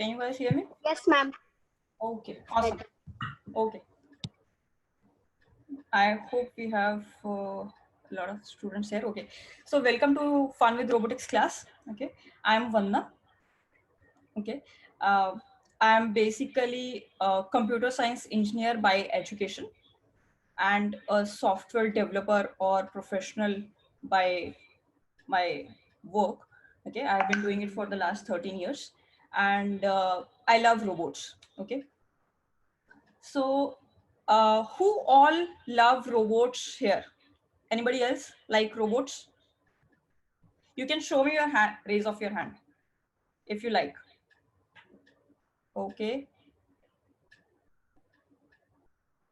Can you guys hear me? Yes, ma'am. Okay, awesome. Okay. I hope we have a lot of students here. Okay. So welcome to Fun with Robotics class. Okay. I'm Vanna. Okay. I'm basically a computer science engineer by education and a software developer or professional by my work. Okay. I've been doing it for the last 13 years and I love robots. Okay. So who all love robots here? Anybody else like robots? You can show me your hand, raise of your hand if you like. Okay.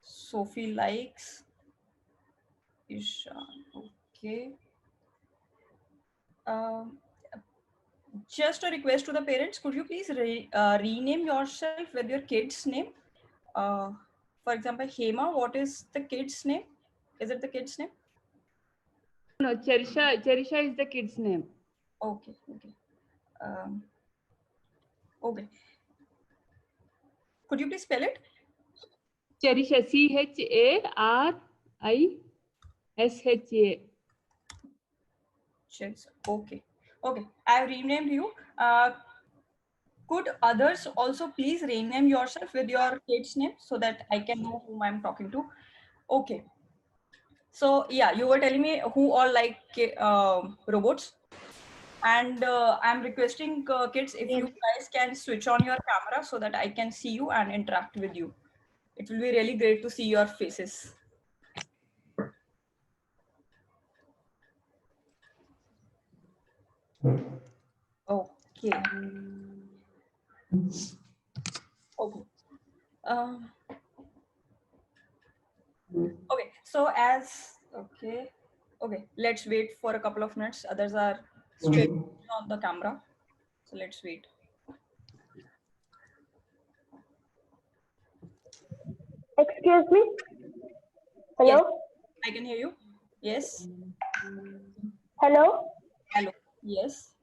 Sophie likes. Ishan. Okay. Um, just a request to the parents. Could you please rename yourself with your kid's name? Uh, for example, Hema, what is the kid's name? Is it the kid's name? No, Cherisha. Cherisha is the kid's name. Okay. Okay. Okay. Could you please spell it? Cherisha. CHARISHA. Okay. Okay. I've renamed you. Could others also please rename yourself with your kid's name so that I can know whom I'm talking to? Okay. So yeah, you were telling me who all like robots, and I'm requesting kids if you guys can switch on your camera so that I can see you and interact with you. It will be really great to see your faces. Okay. Okay. Okay. So okay, let's wait for a couple of minutes. Others are still on the camera. So let's wait. Excuse me. Hello. Yes, I can hear you. Yes. Hello. Hello. Yes.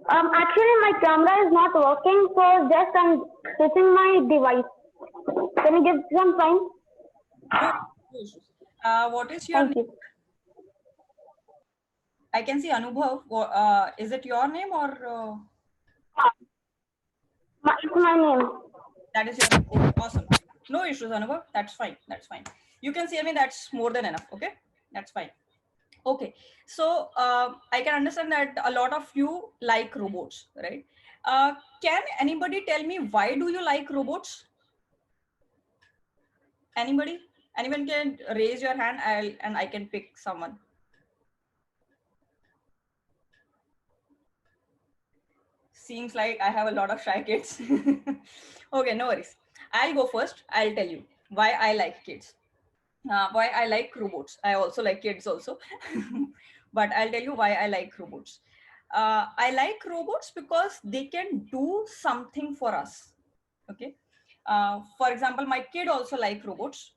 Actually, my camera is not working, so just I'm switching my device. Can you give some time? No issues. What is your Thank name? you. I can see Anubhav. Is it your name or It's my name. that is your name? Okay, awesome. No issues, Anubhav. That's fine. That's fine. You can see me. That's more than enough. Okay. That's fine. Okay. So I can understand that a lot of you like robots, right? Can anybody tell me why do you like robots? Anybody? Anyone can raise your hand and I can pick someone. Seems like I have a lot of shy kids. Okay, no worries. I'll go first. I'll tell you why I like kids. Why I like robots. I also like kids also. But I'll tell you why I like robots. I like robots because they can do something for us. Okay. For example, my kid also like robots.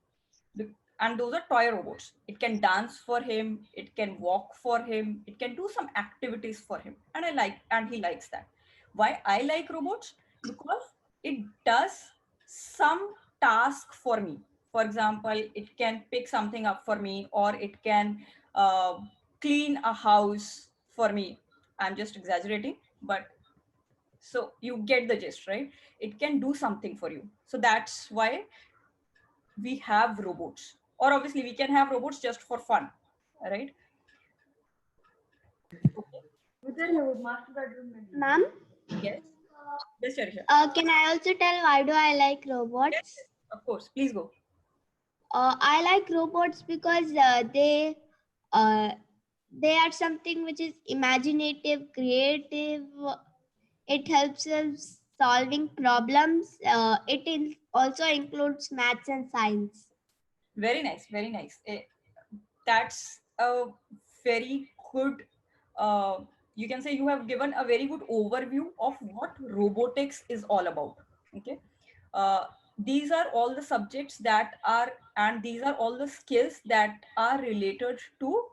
And those are toy robots. It can dance for him. It can walk for him. It can do some activities for him. And he likes that. Why I like robots? Because it does some task for me. For example, it can pick something up for me, or it can uh, clean a house for me. I'm just exaggerating, but so you get the gist, right? It can do something for you. So that's why we have robots, or obviously we can have robots just for fun, right? Ma'am, Yes. Yes, Charisha. can I also tell why do I like Yes, robots? yes, of course, please go. I like robots because they are something which is imaginative, creative. It helps us solving problems. Also includes maths and science. Very nice, very nice. That's a very good you can say you have given a very good overview of what robotics is all about. Okay. uh, these are all the subjects that are, and these are all the skills that are related to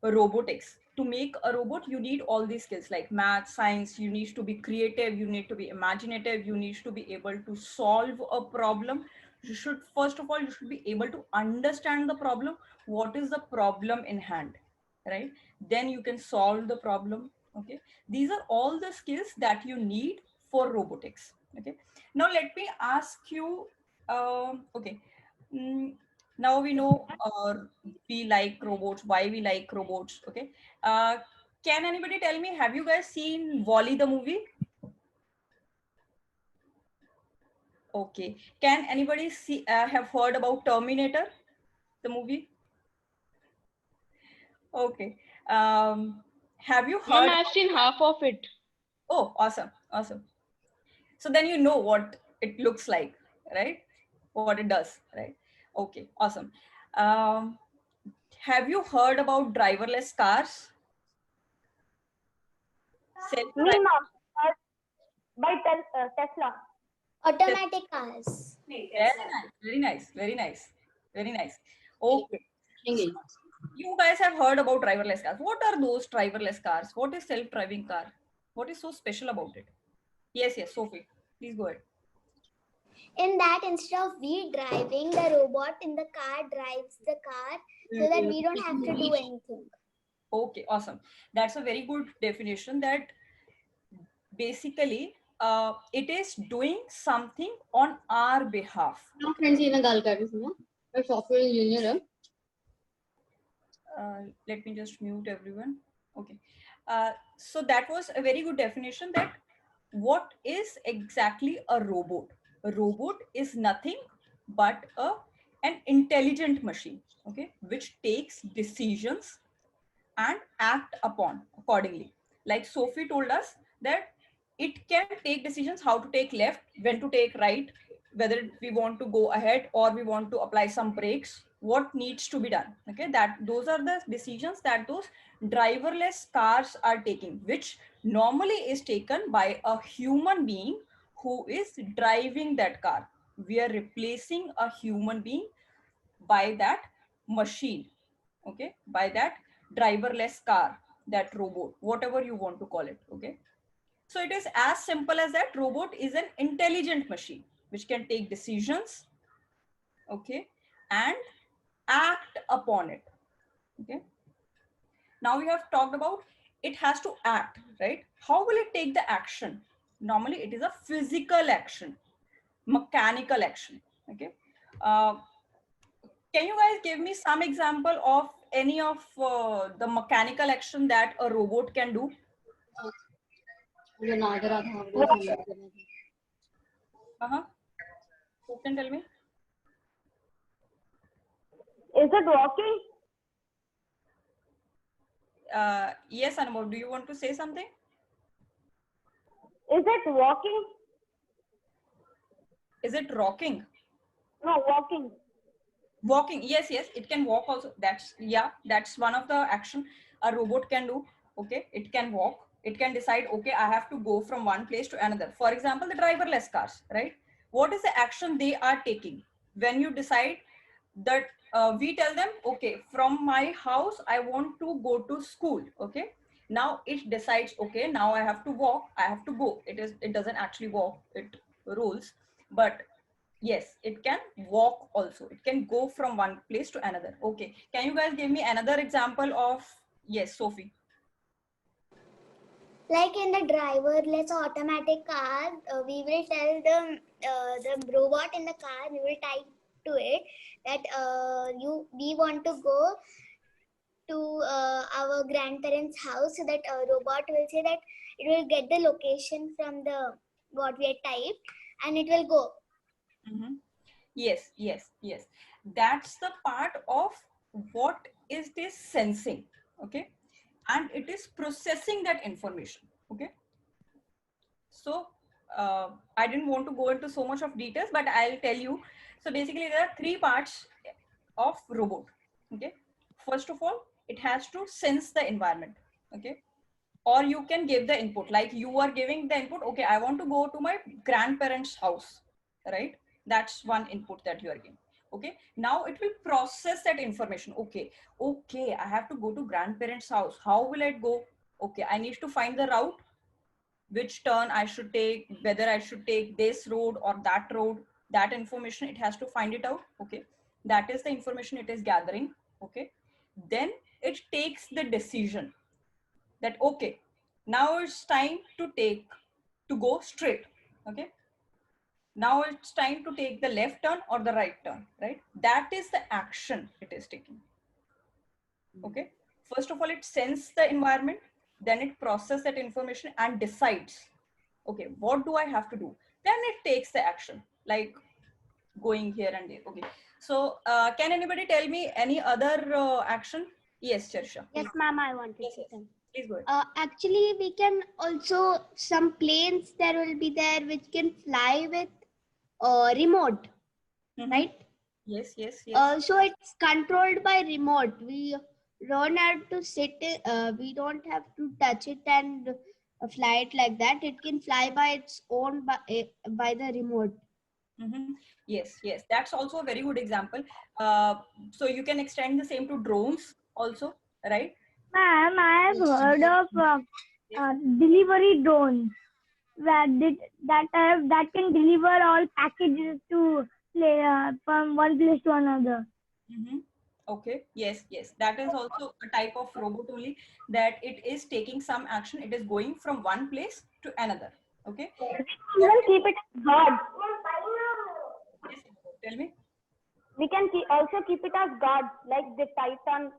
robotics, to make a robot, you need all these skills like math, science. You need to be creative, you need to be imaginative, you need to be able to solve a problem. You should, first of all, you should be able to understand the problem. What is the problem in hand, right? Then you can solve the problem. Okay, these are all the skills that you need for robotics. Okay, now let me ask you, okay, mm, now we know we like robots, why we like robots. Okay, uh, can anybody tell me, have you guys seen Wall-E the movie? Okay, can anybody see have heard about Terminator the movie? Okay, have you Ma'am, heard? I've seen half of it. Oh, awesome, awesome. So then you know what it looks like, right? What it does, right? Okay, awesome. Um, have you heard about driverless cars? Me, Self-driving. ma'am. By Tesla. Automatic cars. Very nice, very nice, very nice, very nice. Okay. You guys have heard about driverless cars. What are those driverless cars? What is self-driving car? What is so special about it? Yes, yes, Sophie, please go ahead. In that, instead of we driving, the robot in the car drives the car so that we don't have to do anything. Okay, awesome. That's a very good definition, that basically it is doing something on our behalf. Software engineer. Let me just mute everyone. Okay. So that was a very good definition, that what is exactly a robot? A robot is nothing but an intelligent machine, okay, which takes decisions and act upon accordingly. Like Sophie told us that it can take decisions how to take left, when to take right, whether we want to go ahead or we want to apply some brakes, what needs to be done. Okay, that those are the decisions that those driverless cars are taking, which normally is taken by a human being who is driving that car. We are replacing a human being by that machine, okay, by that driverless car, that robot, whatever you want to call it. Okay, so it is as simple as that. Robot is an intelligent machine which can take decisions, okay, and act upon it. Okay, now we have talked about it has to act, right? How will it take the action? Normally it is a physical action, mechanical action. Okay, uh, can you guys give me some example of any of the mechanical action that a robot can do? Uh-huh. Who can tell me? Is it walking? Yes, Anumol, do you want to say something? Is it walking? Is it rocking? No, walking. Walking, yes, yes, it can walk also. That's, yeah, that's one of the action a robot can do. Okay, it can walk, it can decide, okay, I have to go from one place to another. For example, the driverless cars, right? What is the action they are taking? When you decide that we tell them, okay, from my house I want to go to school. Okay, now it decides, okay, now I have to walk, I have to go. It doesn't actually walk, it rolls, but yes, it can walk also. It can go from one place to another. Okay, can you guys give me another example of, yes, Sophie? Like in the driverless automatic car, we will tell the robot in the car, we will type to it that we want to go to our grandparents' house, so that robot will say that it will get the location from the what we had typed and it will go. Mm-hmm. Yes, yes, yes. That's the part of what is this sensing, okay? And it is processing that information, okay? So I didn't want to go into so much of details, but I'll tell you. So basically there are three parts of robot, okay? First of all, it has to sense the environment, okay? Or you can give the input, like you are giving the input, okay, I want to go to my grandparents' house, right? That's one input that you are giving. Okay, now it will process that information. Okay, I have to go to grandparents house. How will I go? Okay, I need to find the route, which turn I should take, whether I should take this road or that road. That information it has to find it out. Okay, that is the information it is gathering. Okay, then it takes the decision that okay, now it's time to go straight. Okay, now it's time to take the left turn or the right turn, right? That is the action it is taking. Okay, first of all it senses the environment, then it processes that information and decides, okay, what do I have to do? Then it takes the action, like going here and there. Okay, so can anybody tell me any other action? Yes, Charsha. Yes, ma'am, I wanted Yes, to yes. tell. Please go ahead. Actually, we can also, some planes there will be there which can fly with remote, Mhm. right? Yes, yes, yes. So it's controlled by remote. We don't have to we don't have to touch it and fly it like that. It can fly by its own by the remote. Mhm. Yes, yes. That's also a very good example. So you can extend the same to drones also, right? Ma'am, I have Yes. heard of delivery drones that can deliver all packages to from one place to another. Mm-hmm. Okay. Yes, yes. That is also a type of robot only, that it is taking some action. It is going from one place to another. Okay. We can keep it as God. Yes, tell me. We can also keep it as God, like the Titan,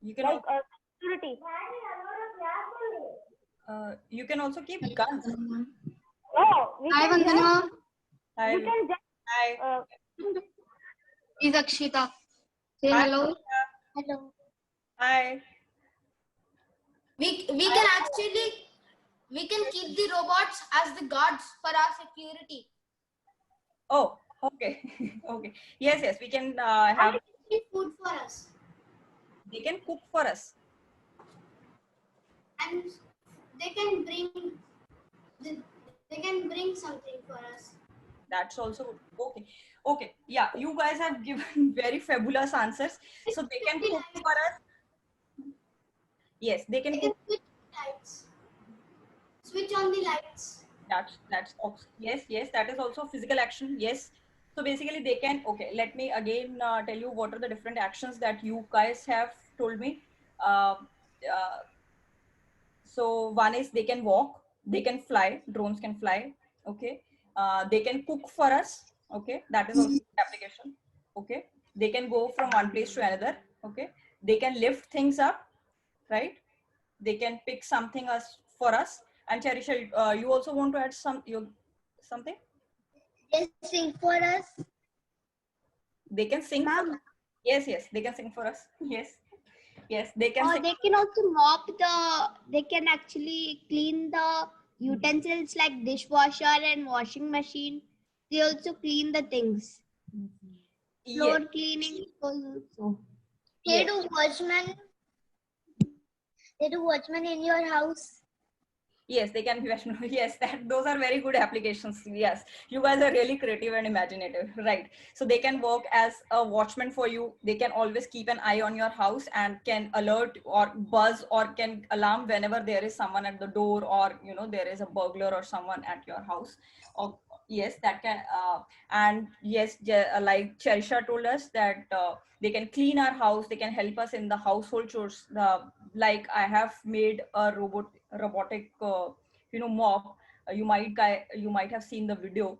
You can like also, security. you can also keep guns. No, we Hi, can just, Vandana. Hi. we can just Hi. Is Akshita. Say Hi. hello. Hello. Hi. We can actually keep the robots as the guards for our security. Oh, okay. Okay. Yes, yes. We can And have. it can keep food for us. They can cook for us. And they can bring they can bring something for us. That's also good. Okay. Okay. Yeah, you guys have given very fabulous answers. So they can cook for us. Yes, they can They cook. can switch lights. Switch on the lights. That's also, yes, yes, that is also physical action. Yes. So basically they can, okay, let me again tell you what are the different actions that you guys have told me. Uh, uh, so one is they can walk, they can fly, drones can fly. Okay. They can cook for us. Okay, that is also application. Okay, they can go from one place to another. Okay, they can lift things up, right? They can pick something us for us. And Charisha, you also want to add something? They sing for us. They can sing for Ma'am, us. Yes, yes, they can sing for us. Yes, yes, they can sing. they can also mop they can actually clean the utensils like dishwasher and washing machine. They also clean the things. Floor Yes, cleaning also. They yes. do watchman. They do watchman in your house. Yes, they can be Vaishnav. Yes, that those are very good applications. Yes, you guys are really creative and imaginative, right? So they can work as a watchman for you. They can always keep an eye on your house and can alert or buzz or can alarm whenever there is someone at the door, or there is a burglar or someone at your house. Or yes, that can and yes, like Cherisha told us that they can clean our house. They can help us in the household chores. Like I have made a robotic mop. You might have seen the video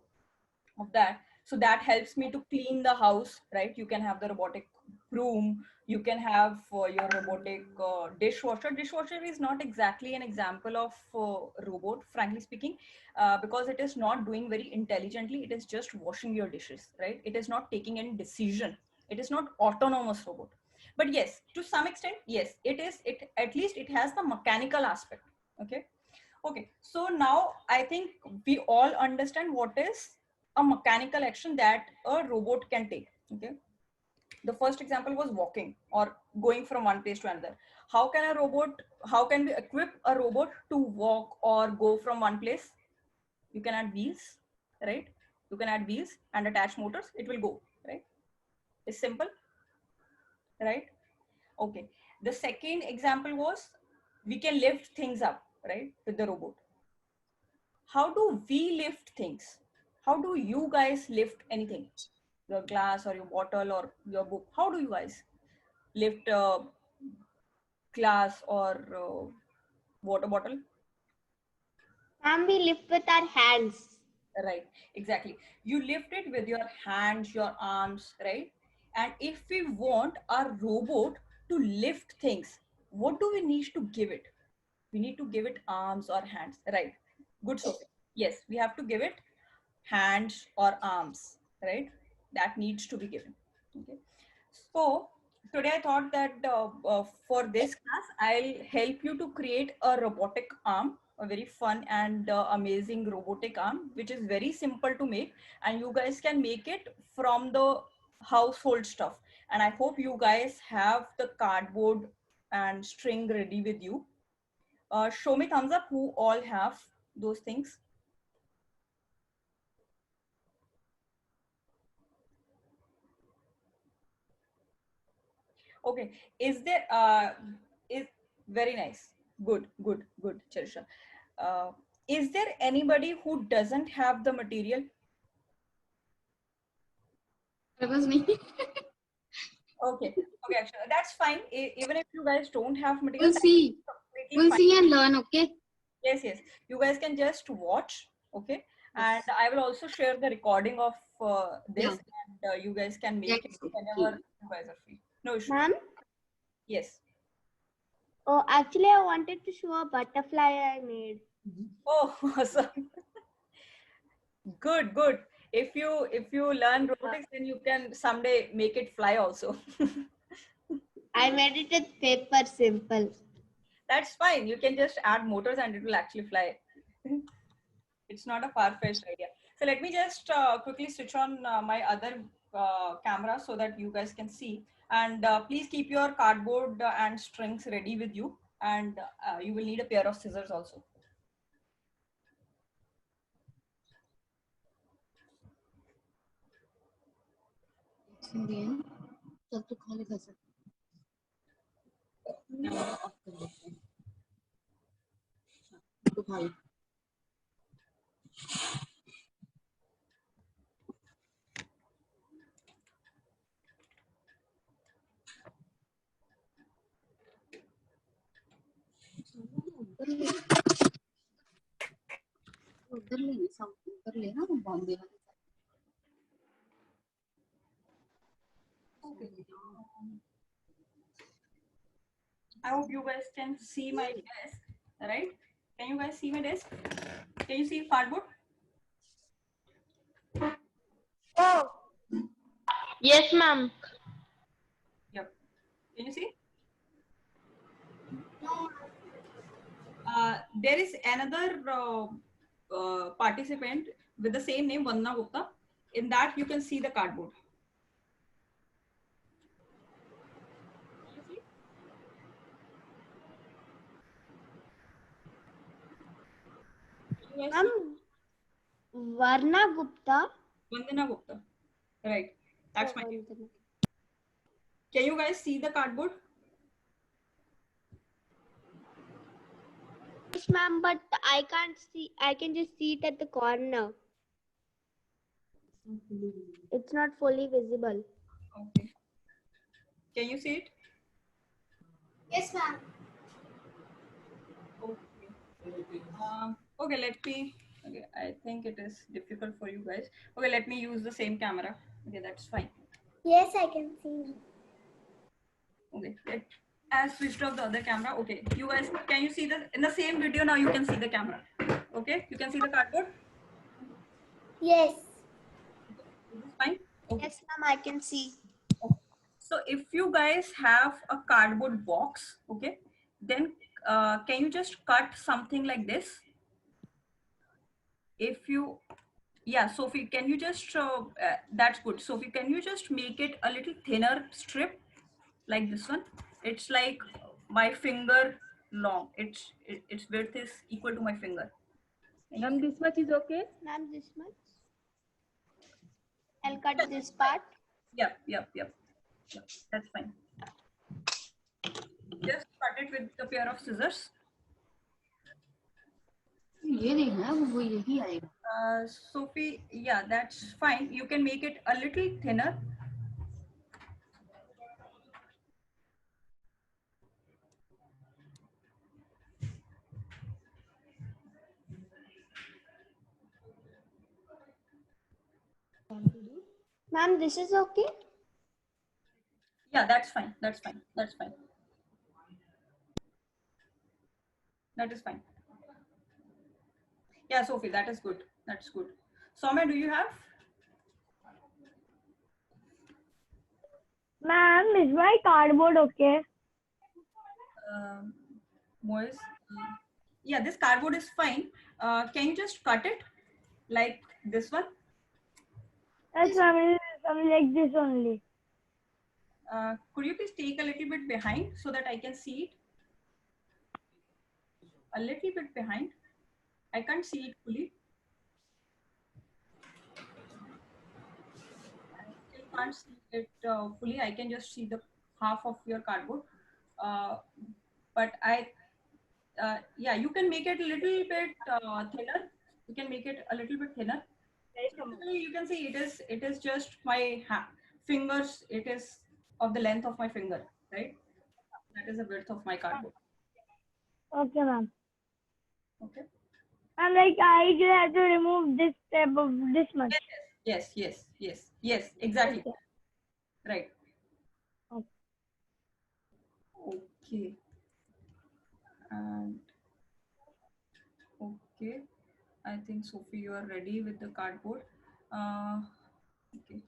of that. So that helps me to clean the house, right? You can have the robotic broom. You can have your robotic dishwasher is not exactly an example of robot, frankly speaking, because it is not doing very intelligently. It is just washing your dishes, right? It is not taking any decision. It is not autonomous robot. But yes, to some extent, yes, it at least it has the mechanical aspect. Okay. Okay, so now I think we all understand what is a mechanical action that a robot can take. Okay, the first example was walking or going from one place to another. How can we equip a robot to walk or go from one place? You can add wheels, right? You can add wheels and attach motors, it will go, right? It's simple, right? Okay. The second example was we can lift things up, right, with the robot. How do we lift things? How do you guys lift anything? Your glass or your bottle or your book? How do you guys lift a glass or water bottle? And we lift with our hands. Right, exactly. You lift it with your hands, your arms, right? And if we want our robot to lift things, what do we need to give it? We need to give it arms or hands, right? Good, Sophie. Yes, we have to give it hands or arms, right? That needs to be given. Okay. So today I thought that for this class, I'll help you to create a robotic arm, a very fun and amazing robotic arm, which is very simple to make. And you guys can make it from the household stuff. And I hope you guys have the cardboard and string ready with you. Show me thumbs up who all have those things. Okay, is there is very nice. Good, good, good, Charisha. Is there anybody who doesn't have the material? It was me. Okay, okay, actually, that's fine. Even if you guys don't have material, We'll that's see. completely We'll fine. see and learn, okay? Yes, yes. You guys can just watch, okay? And I will also share the recording of this, Yeah. and you guys can make it That's okay. whenever you guys are free. No issue. Ma'am, Yes. oh, actually, I wanted to show a butterfly I made. Oh, awesome. Good, good. If you learn robotics, then you can someday make it fly also. I made it with paper, simple. That's fine. You can just add motors and it will actually fly. It's not a far-fetched idea. So let me just quickly switch on my other camera so that you guys can see. And please keep your cardboard and strings ready with you. And you will need a pair of scissors also. सब तो खाली कर सकते हैं उधर ले उधर लेना बॉम्बे वाले I hope you guys can see my desk, right? Can you guys see my desk? Can you see cardboard? Oh, Yes, ma'am. Yep. Can you see? There is another participant with the same name, Vandana Gupta. In that, you can see the cardboard. You guys Ma'am, Varna Gupta. see? Vandana Gupta. Right. That's my name. Vandana. Can you guys see the cardboard? Yes, ma'am, but I can't see. I can just see it at the corner. It's not fully visible. Okay. Can you see it? Yes, ma'am. Okay. Okay, let me. Okay, I think it is difficult for you guys. Okay, let me use the same camera. Okay, that's fine. Yes, I can see. Okay, I switched off the other camera. Okay, you guys, can you see the in the same video now? You can see the camera. Okay, you can see the cardboard. Yes. Is this fine? Okay. Yes, ma'am, I can see. So if you guys have a cardboard box, okay, then can you just cut something like this? If you, yeah, Sophie, can you just, that's good. Sophie, can you just make it a little thinner strip like this one? It's like my finger long. Its width is equal to my finger. Ma'am, this much is okay? Ma'am, this much. I'll cut this part. Yep. That's fine. Just cut it with a pair of scissors. ये देखना वो यही आएगा. Sophie, yeah, that's fine. You can make it a little thinner. Ma'am, this is okay? Yeah, that's fine. That is fine. Yeah, Sophie, that is good. That's good. Soumya, do you have? Ma'am, is my cardboard okay? Moise? Yeah, this cardboard is fine. Can you just cut it like this one? That's something like this only. Could you please take a little bit behind so that I can see it? A little bit behind. I can't see it fully. I still can't see it fully. I can just see the half of your cardboard. But yeah, you can make it a little bit thinner. You can make it a little bit thinner. You can see it is just my fingers. It is of the length of my finger, right? That is the width of my cardboard. Okay, ma'am. Okay. And like I just have to remove this tab of this much. Yes, exactly. Okay. Right. Okay. Okay. And okay, I think Sophie, you are ready with the cardboard. Okay.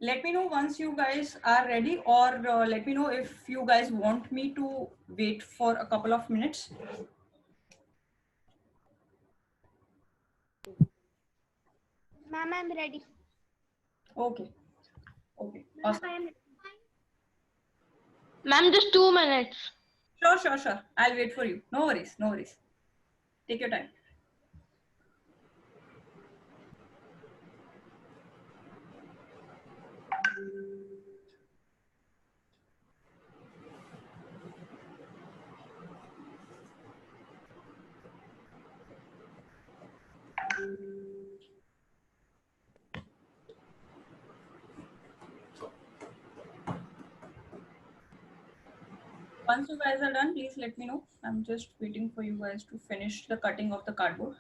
Let me know once you guys are ready, or let me know if you guys want me to wait for a couple of minutes. Ma'am, I'm ready. Okay. Awesome. Ma'am, just 2 minutes. Sure. I'll wait for you. No worries. Take your time. Once you guys are done, please let me know. I'm just waiting for you guys to finish the cutting of the cardboard.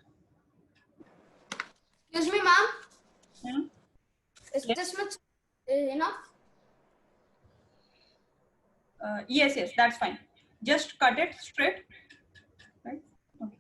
Excuse me, ma'am. Is Yes. this much enough? Yes, that's fine. Just cut it straight. Right? Okay.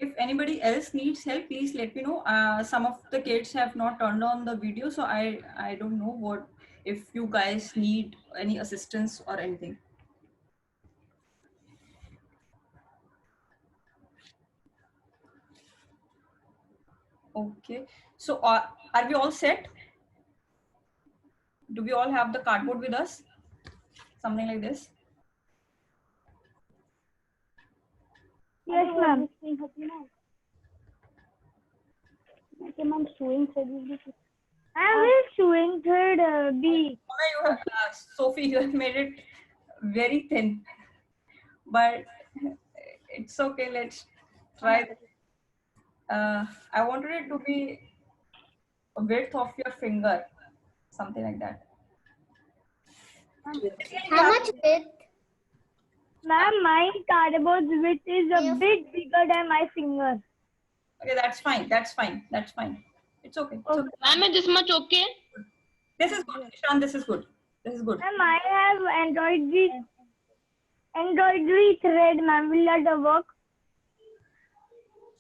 If anybody else needs help, please let me know. Some of the kids have not turned on the video, so I don't know what if you guys need any assistance or anything. Okay, so are we all set? Do we all have the cardboard with us? Something like this. Yes, ma'am. I was showing third B. Sophie, you have made it very thin, but it's okay. Let's try. I wanted it to be a width of your finger, something like that. How much width? Ma'am, my cardboard width is a bit bigger than my finger. Okay, that's fine. It's okay. Ma'am, is this much okay? This is good, Ishan. This is good. Ma'am, I have embroidery thread, ma'am. Will that work?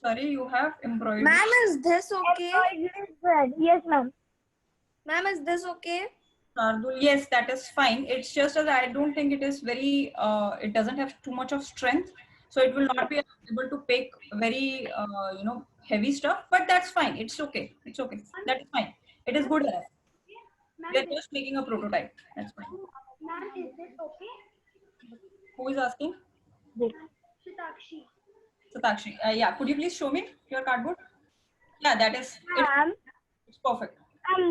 Sorry, you have embroidery. Ma'am, is this okay? Embroidery thread. Yes, ma'am. Ma'am, is this okay? Shardul, yes, that is fine. It's just that I don't think it is very, it doesn't have too much of strength. So it will not be able to pick very, heavy stuff, but that's fine. It's okay. It's okay. That is fine. It is good enough. We are just making a prototype. That's fine. Ma'am, is this okay? Who is asking? Satakshi. Satakshi. Yeah, could you please show me your cardboard? Yeah, that is, Ma'am, it's perfect.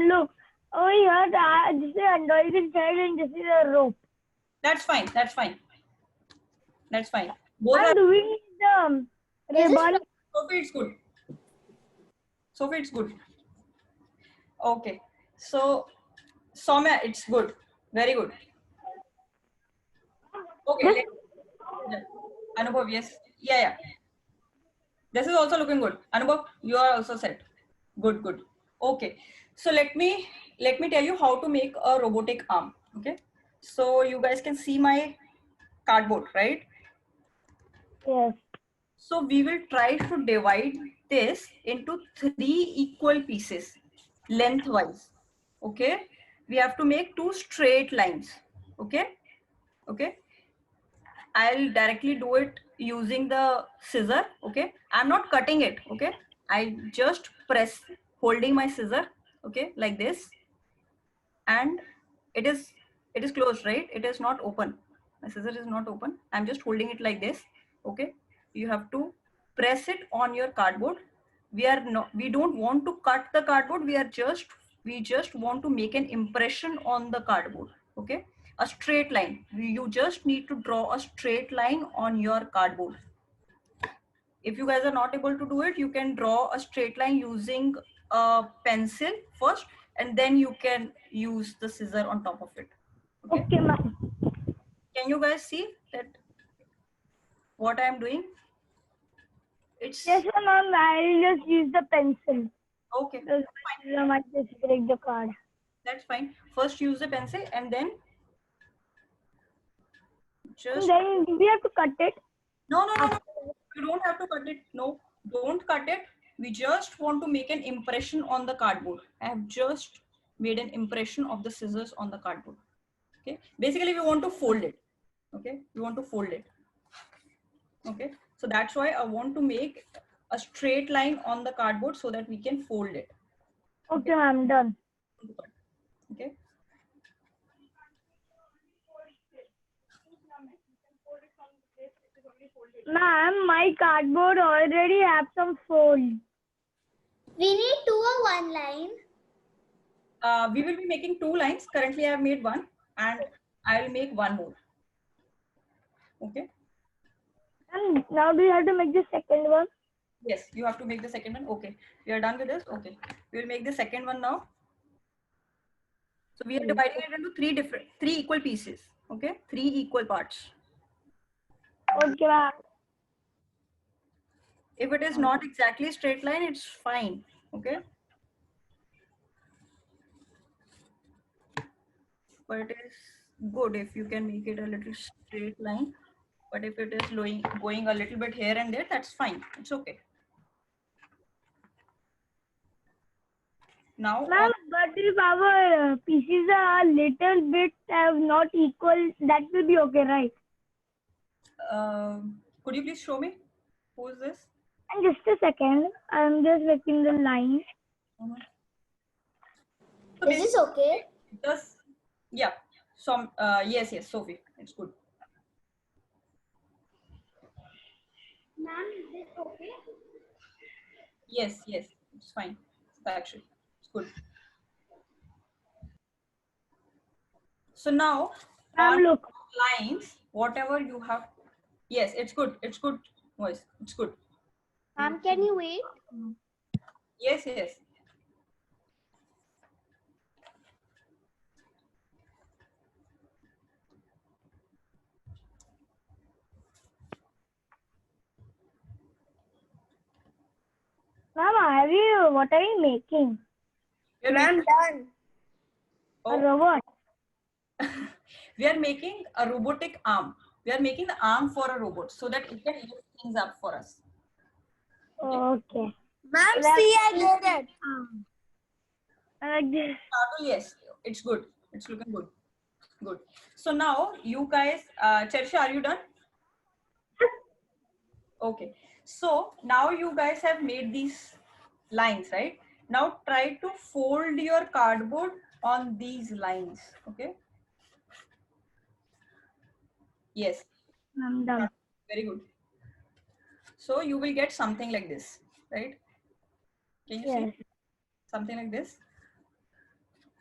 look. Oh, here, this is embroidery thread and this is a rope. That's fine. That's fine. That's fine. Both And are, do we need the ribbon? Sophie, it's good. Sophie, it's good. Okay. So, Soumya, it's good. Very good. Okay. Anubhav, yes. Yeah. This is also looking good. Anubhav, you are also set. Good, good. Okay. So let me tell you how to make a robotic arm. Okay. So you guys can see my cardboard, right? Yes. So we will try to divide this into 3 equal pieces lengthwise. Okay. We have to make 2 straight lines. Okay. Okay. I'll directly do it using the scissor. Okay. I'm not cutting it. Okay. I just press holding my scissor. Okay. Like this. And it is closed, right? It is not open. My scissor is not open. I'm just holding it like this. Okay. You have to press it on your cardboard. We don't want to cut the cardboard. We just want to make an impression on the cardboard. Okay. A straight line. You just need to draw a straight line on your cardboard. If you guys are not able to do it, you can draw a straight line using a pencil first, and then you can use the scissor on top of it. Okay, ma'am. Can you guys see that what I am doing? It's Yes, ma'am. I'll just use the pencil. okay. I might just break the card. That's fine. First use the pencil and then just And then do we have to cut it? no. You don't have to cut it. No, don't cut it. We just want to make an impression on the cardboard. I have just made an impression of the scissors on the cardboard. Okay. Basically, we want to fold it. Okay. We want to fold it. Okay. So that's why I want to make a straight line on the cardboard so that we can fold it. Okay, ma'am. Done. Okay. Ma'am, my cardboard already have some fold. We need 2 or 1 line. We will be making 2 lines. Currently, I have made 1 and I will make 1 more. Okay. And now do you have to make the second one? Yes, you have to make the second one. Okay. We are done with this. Okay. We will make the second one now. So we are dividing it into 3 equal pieces. Okay. 3 equal parts. Okay, ma'am. If it is not exactly straight line, it's fine. Okay. But it is good if you can make it a little straight line. But if it is going a little bit here and there, that's fine. It's okay. Now, Ma'am, but if our pieces are a little bit not equal, that will be okay, right? could you please show me who is this? And just a second, I'm just making the line. So Is this okay? Just, yeah. So, yes, Sophie, it's good. Ma'am, is this okay? Yes, it's fine. Actually, it's good. So now, on Look. lines, whatever you have. Yes, it's good. It's good, voice. It's good. Can you wait? Yes. Ma'am, what are you making? Ma'am, done. A robot? We are making a robotic arm. We are making the arm for a robot so that it can lift things up for us. Okay. Ma'am, see, I did it. Like this. Turtle, yes, it's good. It's looking good. Good. So now you guys, Chersha, are you done? Okay. So now you guys have made these lines, right? Now try to fold your cardboard on these lines. Okay. Yes. I'm done. Very good. So you will get something like this, right? Can you Yes. see something like this?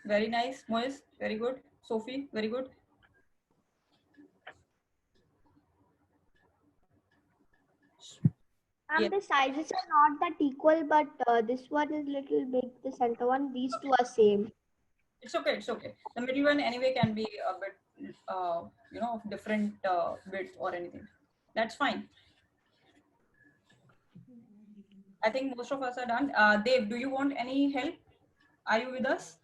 Very nice. Moise, very good. Sophie, very good. And the sizes are not that equal, but this one is little big, the center one. These two are same. It's okay. It's okay. The middle one anyway can be a bit, you know, of different width or anything. That's fine. I think most of us are done. Dave, do you want any help? Are you with us?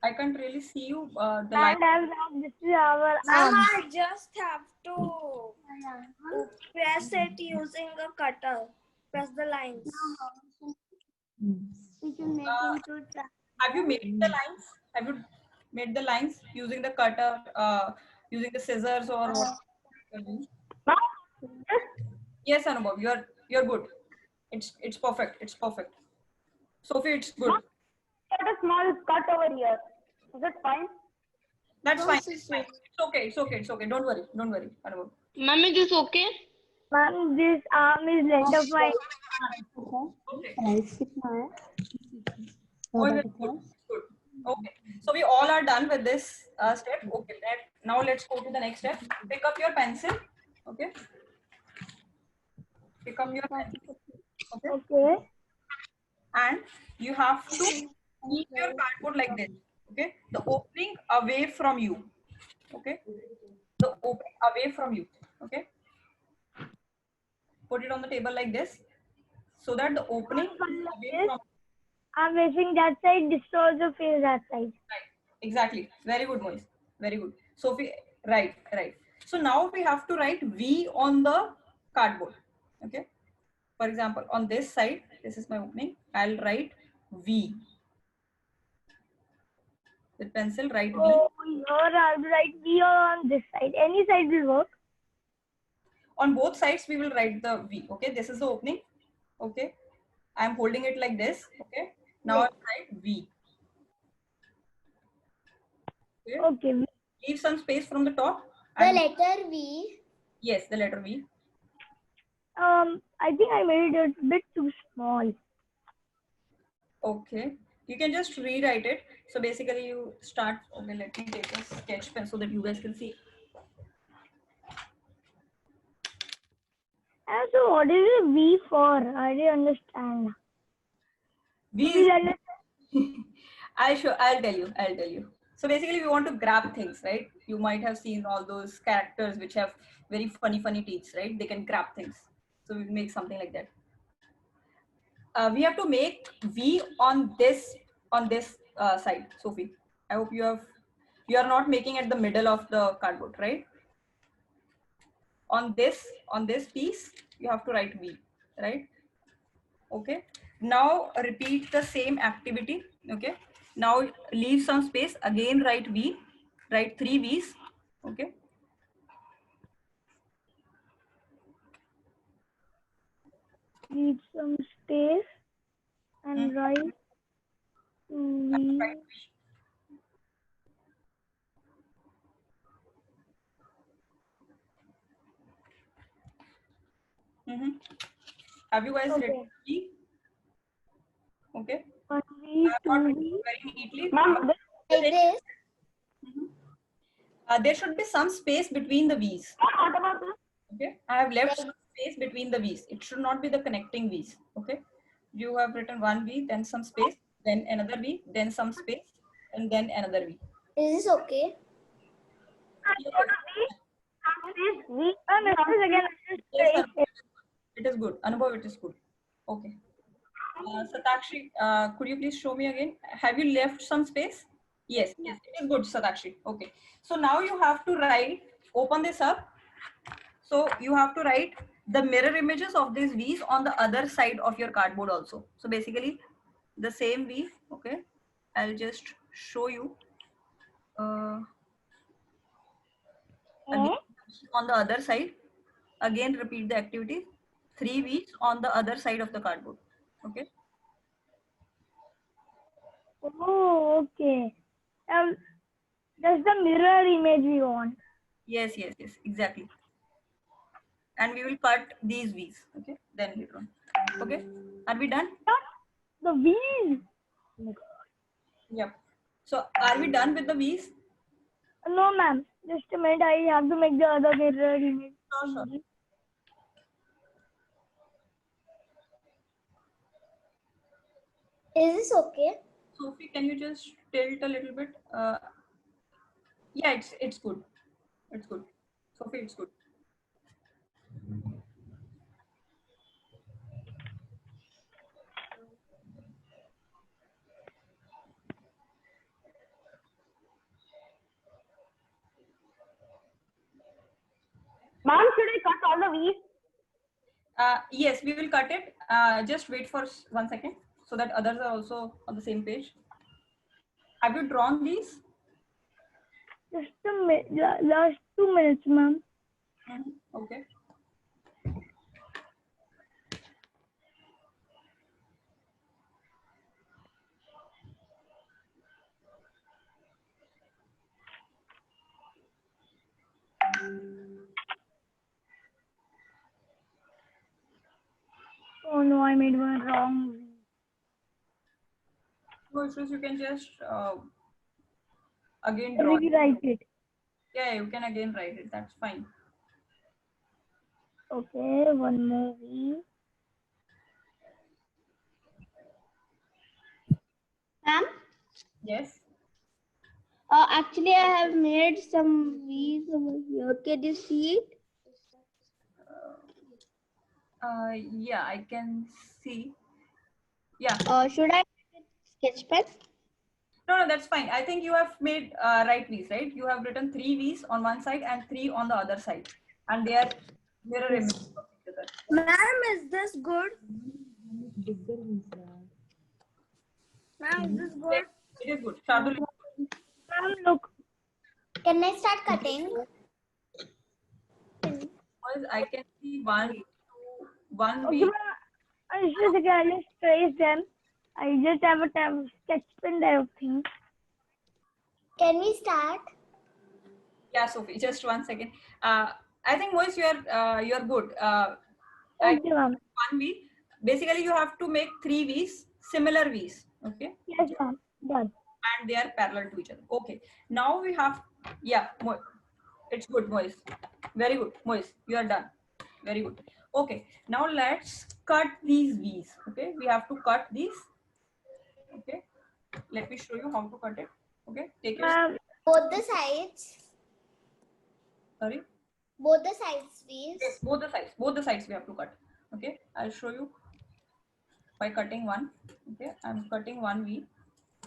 I can't really see you. The line. And this is our Ma'am, arm. I just have to press it using a cutter. Press the lines. We can make into Have you made the lines? Have you made the lines using the cutter, using the scissors or what? Yes, Anubhav, you're good. It's perfect. It's perfect. Sophie, it's good. Got a small cut over here. Is it fine? That's fine. It's fine. It's okay. It's okay. It's okay. Don't worry. Don't worry, Anubhav. Ma'am, is this okay? Ma'am, this arm is length of my. Okay. price. Oh, it's good. Good. Okay. So we all are done with this step. Okay. Now let's go to the next step. Pick up your pencil. Okay. Pick up your pencil. Okay. Okay. And you have to keep your cardboard like this. Okay. The opening away from you. Okay. The opening away from you. Okay. Put it on the table like this, so that the opening is away from. I'm facing that side. This also face that side. Right. Exactly. Very good, Moise. Very good. Sophie, right. So now we have to write V on the cardboard. Okay. For example, on this side, this is my opening. I'll write V. With pencil, write V. Oh, here I'll write V on this side. Any side will work. On both sides, we will write the V. Okay. This is the opening. Okay. I'm holding it like this. Okay. Now I'll write V. Okay. Okay. Leave some space from the top. The and- letter V. Yes, the letter V. I think I made it a bit too small. Okay. You can just rewrite it. So basically you start, okay, let me take a sketch pen so that you guys can see. And so what is a V for? I didn't understand. V is, I'll tell you. So basically we want to grab things, right? You might have seen all those characters which have very funny teeth, right? They can grab things. So we make something like that. We have to make V on this side, Sophie. I hope you are not making at the middle of the cardboard, right? On this piece, you have to write V, right? Okay. Now repeat the same activity. Okay. Now leave some space. Again, write V. Write 3 V's. Okay. Leave some space and write V. Have you guys Okay. written V? Okay. 1 V, 2 V. Very neatly. Ma'am, Like this. There should be some space between the V's. what about this? Okay. I have left some space between the V's. It should not be the connecting V's. Okay. You have written 1 V, then some space, then another V, then some space, and then another V. Is this okay? Yes, it is good. Anubhav, it is good. Okay. Satakshi, could you please show me again? Have you left some space? Yes, it is good, Satakshi. Okay. So now you have to write, open this up. So you have to write the mirror images of these V's on the other side of your cardboard also. So basically the same V, okay, I'll just show you. Again, on the other side, again repeat the activity. 3 V's on the other side of the cardboard, okay. Oh, okay. That's the mirror image we want. Yes, exactly. And we will cut these V's, okay, then later on. Okay, are we done? The wheels. Yep. So are we done with the V's? No, ma'am. Just a minute. I have to make the other mirror image. Sure. Is this okay? Sophie, can you just tilt a little bit? Yeah, it's good. It's good. Sophie, it's good. Ma'am, should I cut all the V's? Yes, we will cut it. Just wait for 1 second so that others are also on the same page. Have you drawn these? Just a minute. Last 2 minutes, ma'am. Okay. Oh no, I made one wrong. No issues. You can just again draw. Rewrite it. Yeah, you can again write it. That's fine. Okay, one more V. Ma'am, Yes. actually I have made some V's over here. Can you see it? Yeah, I can see. Yeah. Should I sketch pen? No, that's fine. I think you have made right V's, right? You have written 3 V's on one side and 3 on the other side, and they are mirror images of each other. Ma'am, is this good? Ma'am, is this good? It is good. Shardul, Ma'am, look. Can I start cutting? I can see 1, 2, 1 Okay, V. ma'am. Just a second, I'll just trace them. I just have a sketch pen there, I think. Can we start? Yeah, Sophie, just 1 second. I think Moise, you're good. Okay, ma'am. 1 V. Basically, you have to make 3 V's, similar V's. Okay. Yes, ma'am. Done. And they are parallel to each other. Okay. Now we have, yeah, it's good, Moise. Very good, Moise. You are done. Very good. Okay. Now let's cut these V's. Okay. We have to cut these. Okay. Let me show you how to cut it. Okay. Take your. Ma'am, Both the sides. Sorry. Both the sides, please. Yes, both the sides. Both the sides we have to cut. Okay. I'll show you by cutting one. Okay. I'm cutting 1 V.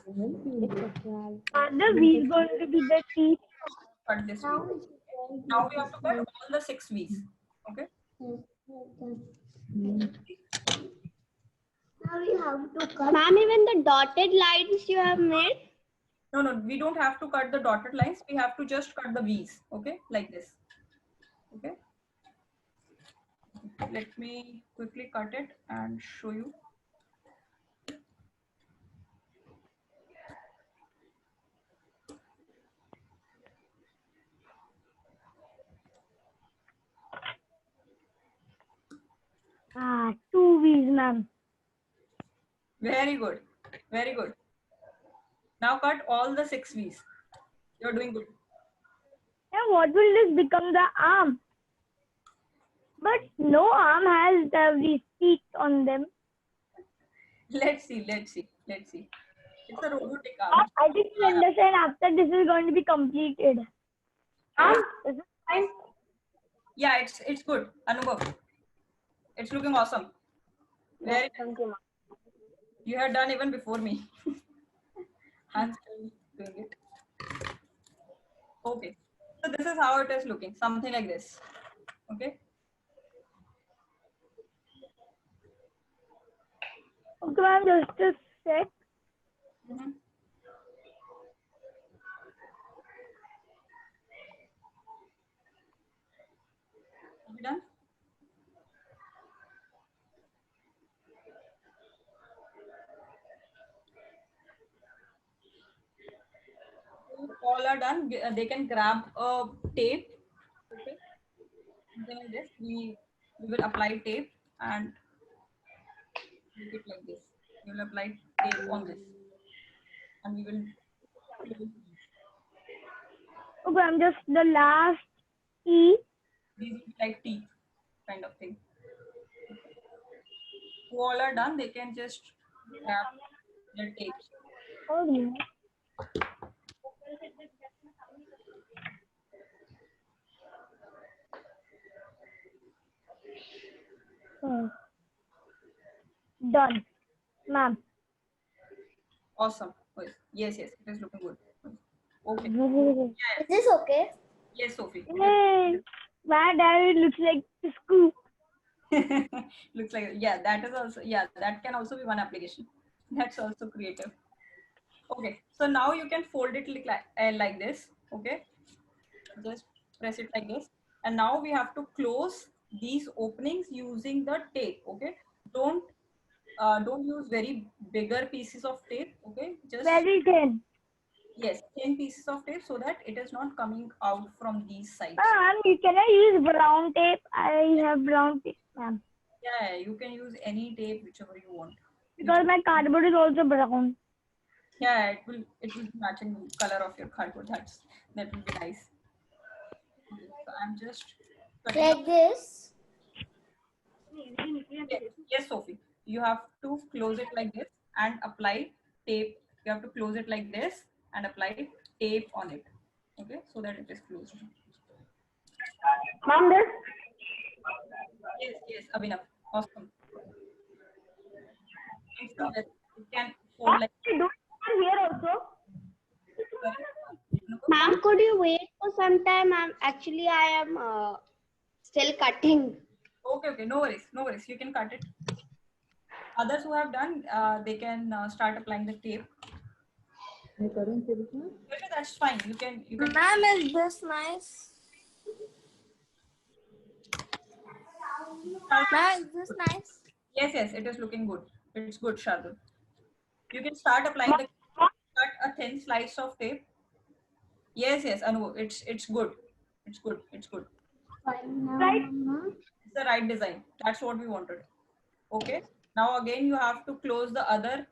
the V is going to be the teeth. Cut this V. Now we have to cut all the 6 V's. Okay. Now we have to cut. Ma'am, even the dotted lines you have made? No, we don't have to cut the dotted lines. We have to just cut the V's. Okay, like this. Okay. Let me quickly cut it and show you. Two V's, ma'am. Very good. Very good. Now cut all the 6 V's. You're doing good. And what will this become the arm? But no arm has these teeth on them. Let's see. It's a robotic arm. I think you understand after this is going to be completed. Is it fine? Yeah, it's good. Anubhav. It's looking awesome. Very Thank you, ma'am. You have done even before me. I'm still doing it. Okay. So this is how it is looking. Something like this. Okay. Okay, ma'am, just a sec. Mhm. Are we done? All are done. They can grab a tape. Okay. Something like this. We will apply tape and make it like this. We will apply tape on this, and we will close these. Okay, I'm just the last key. These will be like teeth kind of thing. Who all are done, they can just grab their tapes. Okay. Done, ma'am. Awesome. Yes, yes, it is looking good. Okay. Is this okay? Yes, Sophie. Yay! My dad looks like the scoop. Looks like, yeah, that is also, yeah, that can also be one application. That's also creative. Okay, so now you can fold it like this. Okay, just press it like this, and now we have to close these openings using the tape. Okay, don't use very bigger pieces of tape. Okay, just Very thin. yes, thin pieces of tape so that it is not coming out from these sides. Ma'am, can I use brown tape? I have brown tape, ma'am. Yeah, you can use any tape whichever you want. Because my cardboard is also brown. Yeah, it will be matching the color of your cardboard. That will be nice. Okay, so I'm just cutting Like this. Yes, Sophie. You have to close it like this and apply tape. You have to close it like this and apply tape on it. Okay, so that it is closed. Ma'am, this? Yes, yes, Abhinav. Awesome. So that it can fold like Do it here also. Ma'am, could you wait for some time? I am still cutting. Okay, no worries, no worries. You can cut it. Others who have done, they can start applying the tape. Okay, that's fine. You can. Ma'am, is this nice? Ma'am, is this nice? Yes, yes, it is looking good. It's good, Shardul. You can start applying the cut a thin slice of tape. Yes, yes, Anu, it's good. It's good. It's good. Right? It's the right design. That's what we wanted. Okay. Now again you have to close the other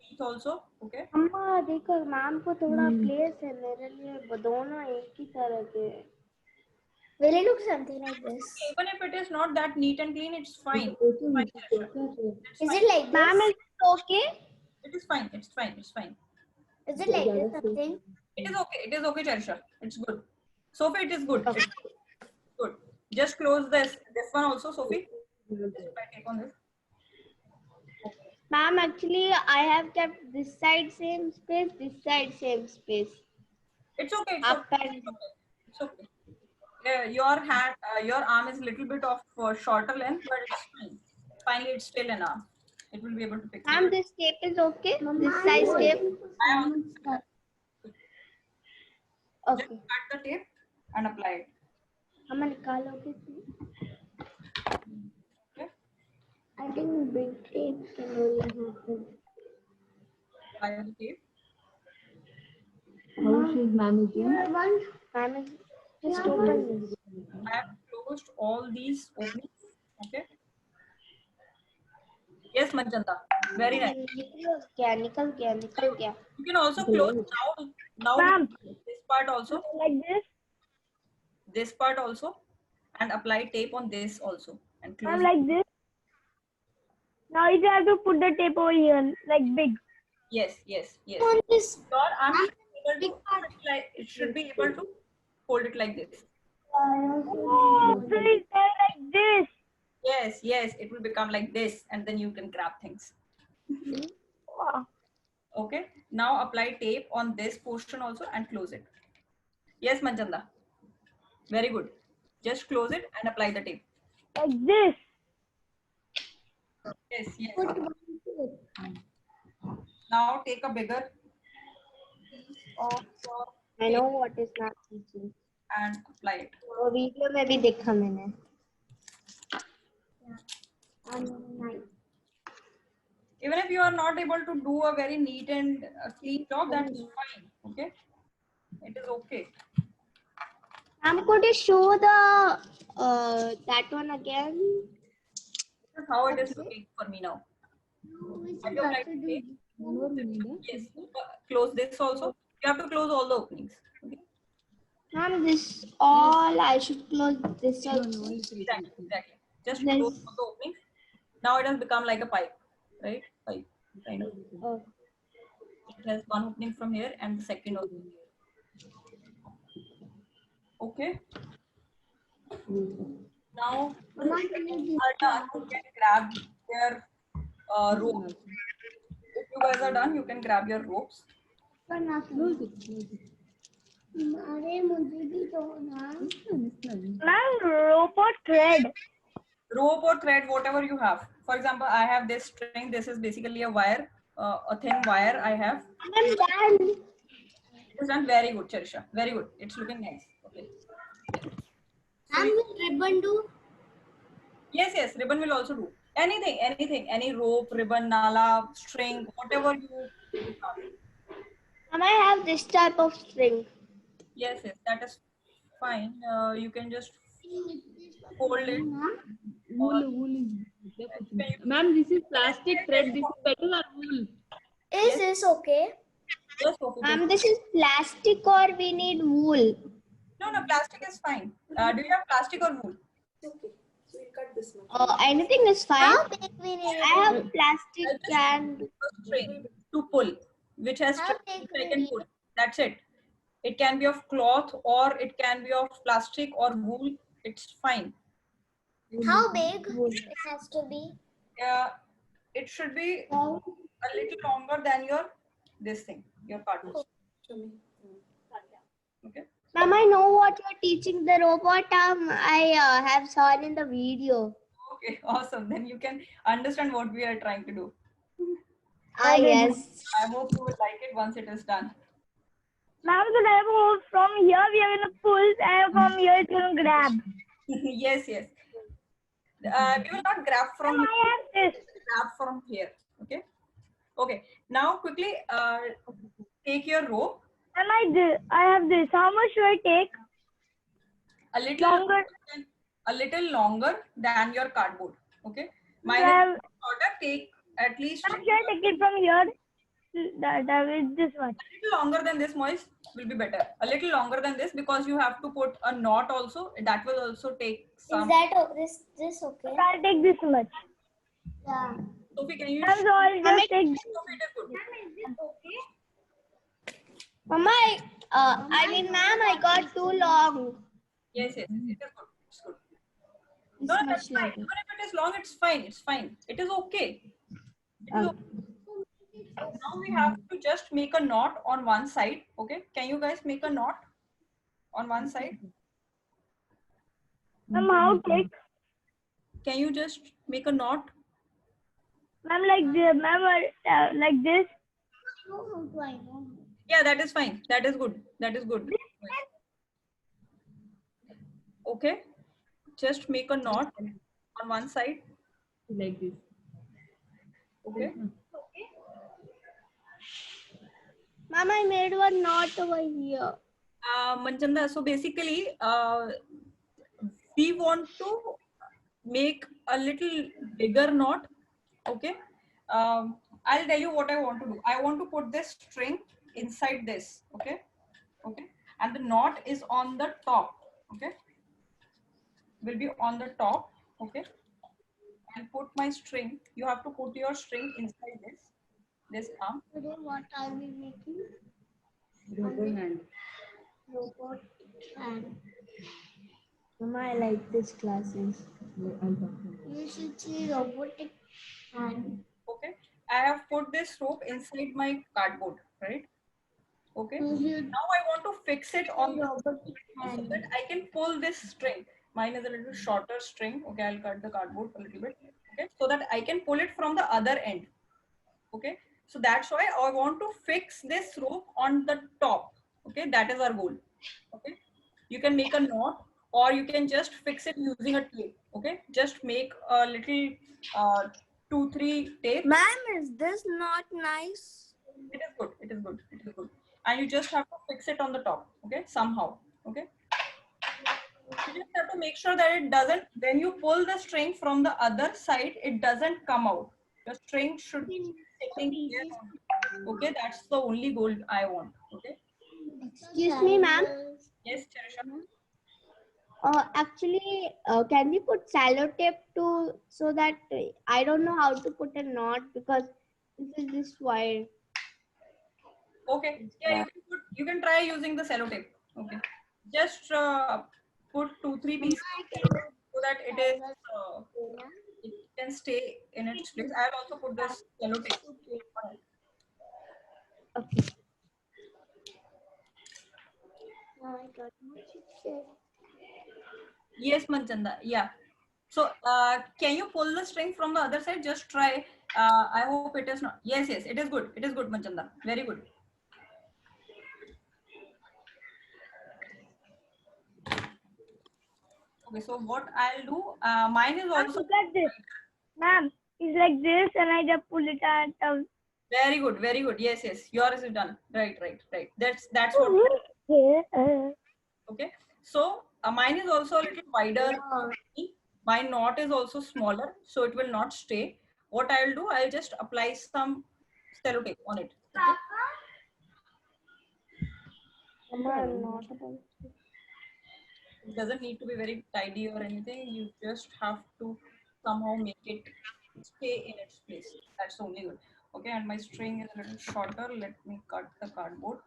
teeth also. Okay. अम्मा देखो ma'am को थोड़ा place है मेरे लिए दोनों एक ही तरह के Will it look something like this? Even if it is not that neat and clean, it's fine. It's fine, Harsha. Is it like ma'am this? is it okay? It is fine. It's fine. It's fine. Is it like this something? It is okay. It is okay, Charisha. It's good. Sophie, it is good. It's good. Just close this one also, Sophie. Just take on this. Ma'am, actually I have kept this side same space, this side same space. It's okay. It's Up okay. and It's okay. Your hand, your arm is a little bit of shorter length, but it's fine. Finally, it's still an arm. It will be able to pick it. ma'am, this tape is okay. This size tape. Just Okay. cut the tape and apply it. अम्मा निकालोगे? Okay. I think big tape can only happen. Apply the tape. How she's managing? Ma'am, just open this. I have closed all these openings. Okay. Yes, Manjanta. Very nice. निकल गया. You can also close now Ma'am. this part also. Like this. This part also, and apply tape on this also, and close. Ma'am, like this. Now you have to put the tape over here, like big. Yes, yes, yes. On this. Your arm it should be able to hold it like this. Oh, so it's there like this. Yes, yes, it will become like this, and then you can grab things. Wow. Okay. Now apply tape on this portion also and close it. Yes, Manjanda. Very good. Just close it and apply the tape. Like this. Yes, yes. Now take a bigger piece of I know what is not teaching. and apply it. वो video में भी देखा मैंने. Even if you are not able to do a very neat and clean job, that is fine. Okay, it is okay. Ma'am, could you show the that one again? This is how it is looking for me now. Have you applied the tape? Yes. Close this also. You have to close all the openings. Okay. Ma'am, this all I should close this also. Exactly. Exactly. Just Yes. close all the openings. Now it has become like a pipe, right? Pipe, kind of. Oh. It has one opening from here and the second opening here. Okay. Now, when you are done, you can grab your rope. If you guys are done, you can grab your ropes. Ma'am, rope or thread? Rope or thread, whatever you have. For example, I have this string. This is basically a wire, a thin wire I have. I'm done. It is done very good, Charisha. Very good. It's looking nice. Okay. And will ribbon do? Yes, yes. Ribbon will also do. Anything, anything. Any rope, ribbon, nala, string, whatever you have. Ma'am, I have this type of string. Yes, yes. That is fine. You can just fold it. Ma'am, this is plastic thread. This is better than wool. Is this okay? Yes, okay. Ma'am, this is plastic or we need wool? No, no. Plastic is fine. Do you have plastic or wool? Anything is fine. How big we need I have plastic and A string to pull, which has How string big which I will can it pull. That's it. It can be of cloth or it can be of plastic or wool. It's fine. How big it has to be? It should be a little longer than your this thing, your cartridge. Okay. Ma'am, I know what you're teaching the robot. I have saw it in the video. Okay. Awesome. Then you can understand what we are trying to do. Yes. I hope you will like it once it is done. Ma'am, so therefore from here we are gonna pull and from here it's gonna grab. Yes, yes. We will not grab from Ma'am, I have this. grab from here. Okay. Okay. Now quickly take your rope. And I have this. How much should I take? A little longer than your cardboard. Okay. Mine Ma'am, is shorter. Take at least should I take it from here? That is this one. a little longer than this, Moise, will be better. A little longer than this because you have to put a knot also. That will also take some. Is that this okay? I'll take this much. Yeah. Sophie, can you? Ma'am, so I'll just take this. Sophie, it is good. Mama, ma'am, I got too long. Yes, yes, it is good. It's good. It's No, much that's fine. longer. Even if it is long, it's fine. It's fine. It is okay. It is okay. Now we have to just make a knot on one side. Okay. Can you guys make a knot on one side? Ma'am, how thick? Can you just make a knot? Ma'am, like this. Ma'am, like this. How do I know? Yeah, that is fine. That is good. That is good. Okay. Just make a knot on one side. Like this. Okay. Ma'am, I made one knot over here. Manchanda, so basically, we want to make a little bigger knot. Okay. I'll tell you what I want to do. I want to put this string inside this. Okay. Okay. And the knot is on the top. Okay. Will be on the top. Okay. And put my string. You have to put your string inside this arm. Today, what are we making? Rubber hand. Robot hand. Mama, I like this classes. You should see robotic hand. Okay. I have put this rope inside my cardboard. Right. Okay. You should Now I want to fix it on the robotic so hand. that I can pull this string. Mine is a little shorter string. Okay, I'll cut the cardboard a little bit. Okay, so that I can pull it from the other end. Okay, so that's why I want to fix this rope on the top. Okay, that is our goal. Okay, you can make a knot or you can just fix it using a tape. Okay, just make a little 2-3 tape. Ma'am, is this not nice? It is good. It is good. It is good. And you just have to fix it on the top. Okay, somehow. Okay. You just have to make sure that it doesn't, when you pull the string from the other side, it doesn't come out. The string should be sitting here. Okay, that's the only goal I want. Okay. Excuse me, ma'am. Yes, Charisha. Actually, can we put sellotape to so that I don't know how to put a knot because this is this wire. Okay. Yeah, you can try using the sellotape. Okay. Just put 2-3 pieces so that it is it can stay in its place. I'll also put this sellotape. Okay. Yes, Manchanda. Yeah. So can you pull the string from the other side? Just try. I hope it is not. Yes, yes, it is good. It is good, Manchanda. Very good. Okay, so what I'll do, mine is also Look at this. Ma'am, it's like this and I just pull it out. very good, very good. Yes, yes, yours is done. Right, right, right. That's what. Yeah. Okay, so mine is also a little wider. My knot is also smaller, so it will not stay. What I'll do, I'll just apply some sellotape on it. Okay? It doesn't need to be very tidy or anything. You just have to somehow make it stay in its place. That's only good. Okay, and my string is a little shorter. Let me cut the cardboard.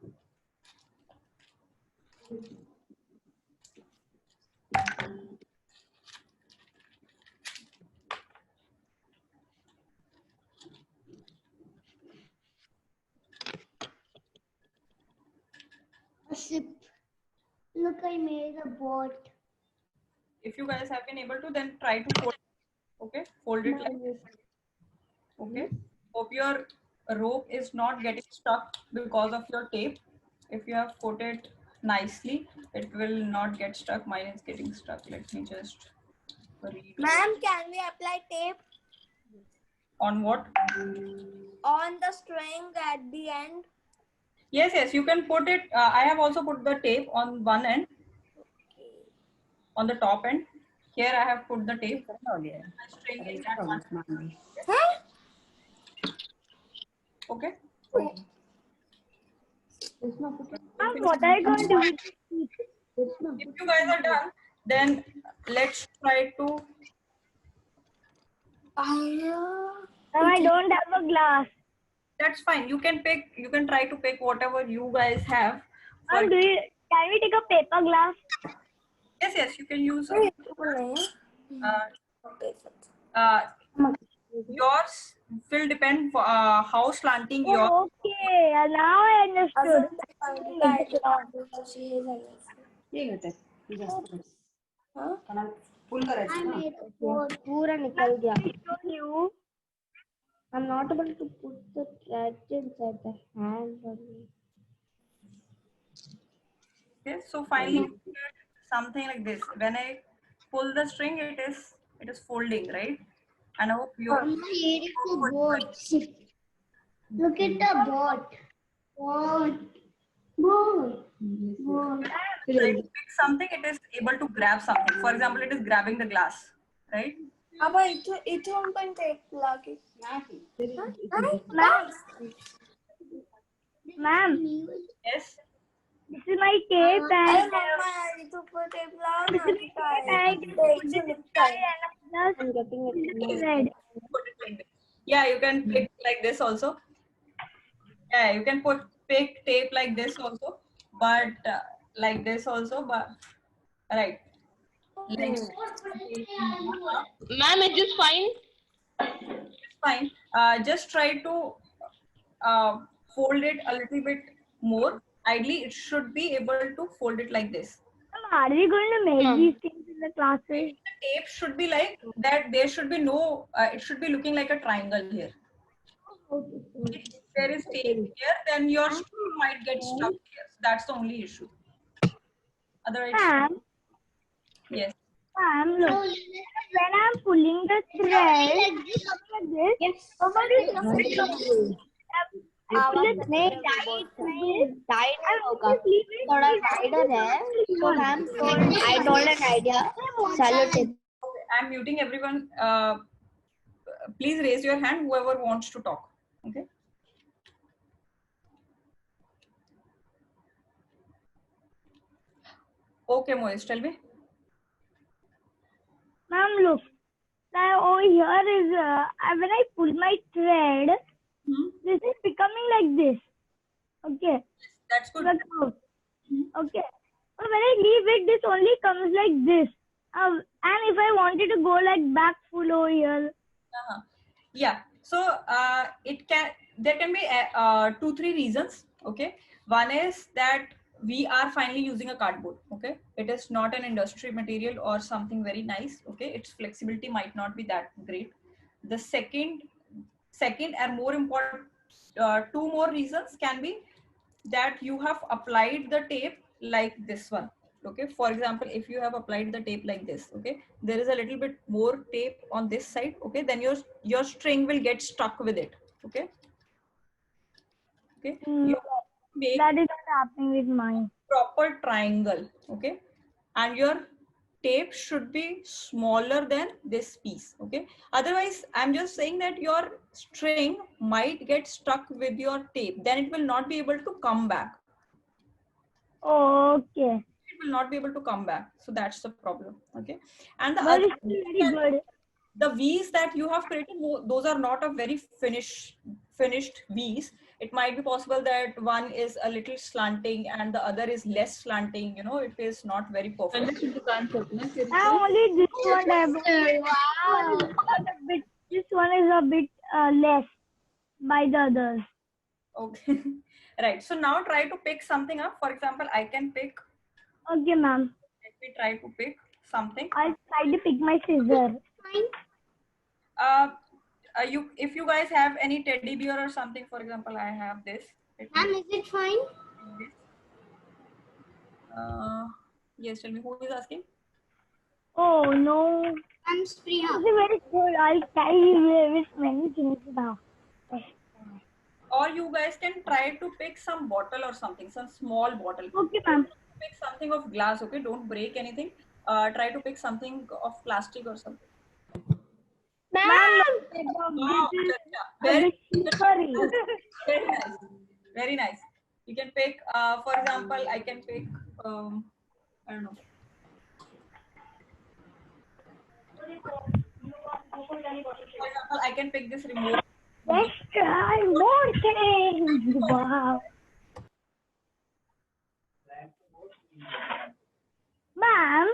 A ship. Look, I made a boat. If you guys have been able to, then try to fold. Okay, fold it like this. Okay. Hope your rope is not getting stuck because of your tape. If you have put it nicely, it will not get stuck. Mine is getting stuck. Let me just read. Ma'am, can we apply tape On what? on the string at the end? Yes, yes, you can put it. I have also put the tape on one end, on the top end. Here I have put the tape. My string is at one end. Okay. What are you going to do with it? If you guys are done, then let's try to. I don't have a glass. That's fine. You can pick. You can try to pick whatever you guys have. Can we take a paper glass? Yes, yes, you can use. Yours will depend how slanting your. Oh, okay, now I understood. I made a boat. पूरा निकल गया. I'm not able to put the thread inside the hand only. Okay, so finally you get something like this. When I pull the string, it is folding, right? And I hope you. Here is the boat. Look at the boat. Boat. Try to pick something, it is able to grab something. For example, it is grabbing the glass, right? Aber ito ang pan tape lagi. Ma'am, Yes. this is my tape and Ito po tape lang. this is my tape and I'm getting it. red. Put it like this. Yeah, you can pick like this also. Yeah, you can pick tape like this also, but like this also, but right. Like, Ma'am, is this fine? it's fine. Just try to fold it a little bit more. Ideally, it should be able to fold it like this. Are we going to make these things in the classes. The tape should be like that. There should be no. It should be looking like a triangle here. If there is tape here, then your string might get stuck here. So that's the only issue. Otherwise, Ma'am, yes. ma'am, look. When I'm pulling the thread, something like this. Somebody नहीं tight होगा थोड़ा wider है तो ma'am I told an idea चलो tip I'm muting everyone. Please raise your hand whoever wants to talk. Okay. Okay, Moez, tell me. Ma'am, look. Now over here is when I pull my thread, this is becoming like this. Okay. That's good. Look out. Okay. But when I leave it, this only comes like this. And if I wanted to go like back full over here. Yeah. So there can be 2-3 reasons. Okay. One is that we are finally using a cardboard. Okay. It is not an industry material or something very nice. Okay. Its flexibility might not be that great. The second and more important, 2 more reasons can be that you have applied the tape like this one. Okay, for example, if you have applied the tape like this, okay, there is a little bit more tape on this side. Okay, then your string will get stuck with it. Okay. Okay. You make That is not happening with mine. proper triangle. Okay, and your tape should be smaller than this piece. Okay, otherwise I'm just saying that your string might get stuck with your tape, then it will not be able to come back. Okay. It will not be able to come back, so that's the problem. Okay, and the But other it's still very good. the V's that you have created, those are not a very finished V's. It might be possible that one is a little slanting and the other is less slanting. You know, it is not very perfect. Understood the concept, na? Only this one this one is a bit less by the others. Okay. Right. So now try to pick something up. For example, I can pick. Okay, ma'am. Let me try to pick something. I'll try to pick my scissor. If you guys have any teddy bear or something, for example, I have this. Ma'am, is it fine? Yes, tell me, who is asking? Oh no. I'm Spriya. This is very good. I'll carry with many things now. Or you guys can try to pick some bottle or something, some small bottle. Okay, ma'am. Pick something of glass, okay? Don't break anything. Try to pick something of plastic or something. Ma'am, Wow, very, very nice. Very nice. You can pick, for example, I can pick, I don't know. For example, I can pick this remote. let's try more things. Wow. Ma'am,